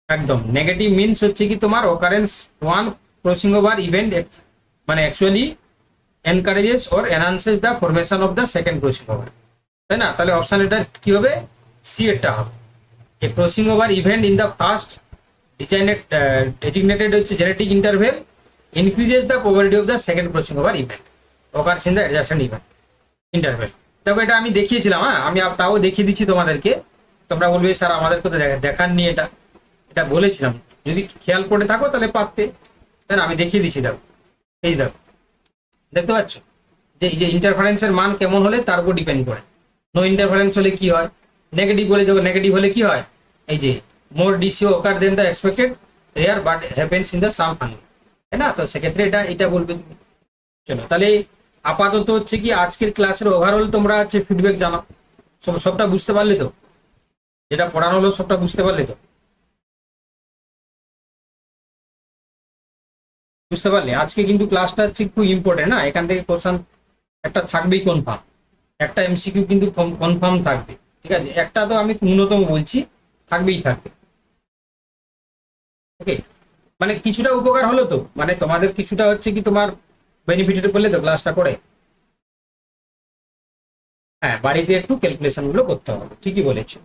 একদম নেগেটিভ মিনস হচ্ছে কি তোমার occurrence one crossing over event মানে actually encourages or enhances the formation of the second crossing over, তাই না? তাহলে অপশন এটা কি হবে, সি এরটা হবে। A crossing over event in the first designated হচ্ছে genetic interval increases the probability of the second crossing over event occurs in the adjacent event interval. দেখো এটা আমি দেখিয়েছিলাম, হ্যাঁ আমি তাও দেখিয়ে দিচ্ছি তোমাদেরকে। তোমরা বলবে স্যার আমাদেরকে তো দেখাননি, এটা এটা বলেছিলাম, যদি খেয়াল করে থাকো তাহলে পারতে, তাই না? আমি দেখিয়ে দিচ্ছি, দেখো এই দেখো, দেখতে পাচ্ছ যে এই যে ইন্টারফারেন্সের মান কেমন হলে তার উপর ডিপেন্ড করে। নো ইন্টারফারেন্স হলে কি হয়, নেগেটিভ বলে, দেখো নেগেটিভ হলে কি হয়, এই যে more DCO occur than the expected rare but happens in the some fungi, তাই না? তো সেক্ষেত্রে এটা এটা বলবে তুমি। চলো তাহলে আপাতত হচ্ছে কি আজকের ক্লাসের ওভারঅল তোমরা হচ্ছে ফিডব্যাক জানাও। সবটা বুঝতে পারলে তো, যেটা পড়ানো হলো সবটা বুঝতে পারলে তো? বুঝতে পারলে আজকে কিন্তু ক্লাসটা হচ্ছে খুব ইম্পর্টেন্ট, না? এখান থেকে কোশ্চেন একটা থাকবেই কনফার্ম, একটা এমসিকিউ কিন্তু কনফার্ম থাকবে, ঠিক আছে? একটা তো আমি ন্যূনতম বলছি, থাকবেই থাকবে। ওকে, মানে কিছুটা উপকার হলো তো, মানে তোমাদের কিছুটা হচ্ছে কি তোমার বেনিফিটেড করলে তো ক্লাসটা করে। হ্যাঁ, বাড়িতে একটু ক্যালকুলেশন গুলো করতে হবে, ঠিকই বলেছো।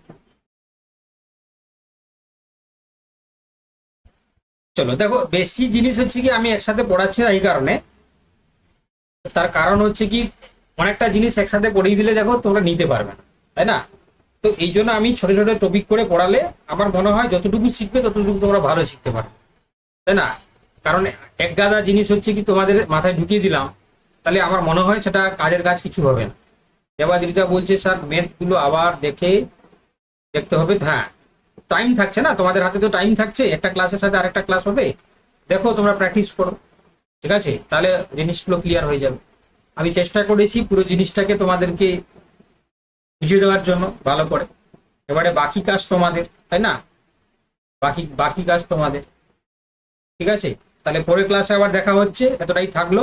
চলো দেখো, বেশি জিনিস হচ্ছে কি আমি একসাথে পড়াচ্ছি না এই কারণে, তার কারণ হচ্ছে কি অনেকটা জিনিস একসাথে পড়িয়ে দিলে দেখো তোমরা নিতে পারবে না, তাই না? তো এই জন্য আমি ছোট ছোট টপিক করে পড়ালে আমার মনে হয় যতটুকু শিখবে ততটুকু তোমরা ভালো শিখতে পারবে, তাই না? কারণ এক গাদা জিনিস হচ্ছে কি তোমাদের মাথায় ঢুকিয়ে দিলাম, তাহলে আমার মনে হয় সেটা কাজের কাজ কিছু হবে না। এবার যেটা বলছে স্যার ম্যাথ গুলো আবার দেখতে হবে, হ্যাঁ টাইম থাকছে না তোমাদের হাতে, তো টাইম থাকছে, একটা ক্লাসের সাথে আরেকটা ক্লাস হবে, দেখো তোমরা প্র্যাকটিস করো, ঠিক আছে? তাহলে জিনিসগুলো ক্লিয়ার হয়ে যাবে। আমি চেষ্টা করেছি পুরো জিনিসটাকে তোমাদেরকে বুঝিয়ে দেওয়ার জন্য ভালো করে। এবারে বাকি কাজ তোমাদের, তাই না? বাকি বাকি কাজ তোমাদের, ঠিক আছে? তাহলে পরের ক্লাসে আবার দেখা হচ্ছে, এতটাই থাকলো।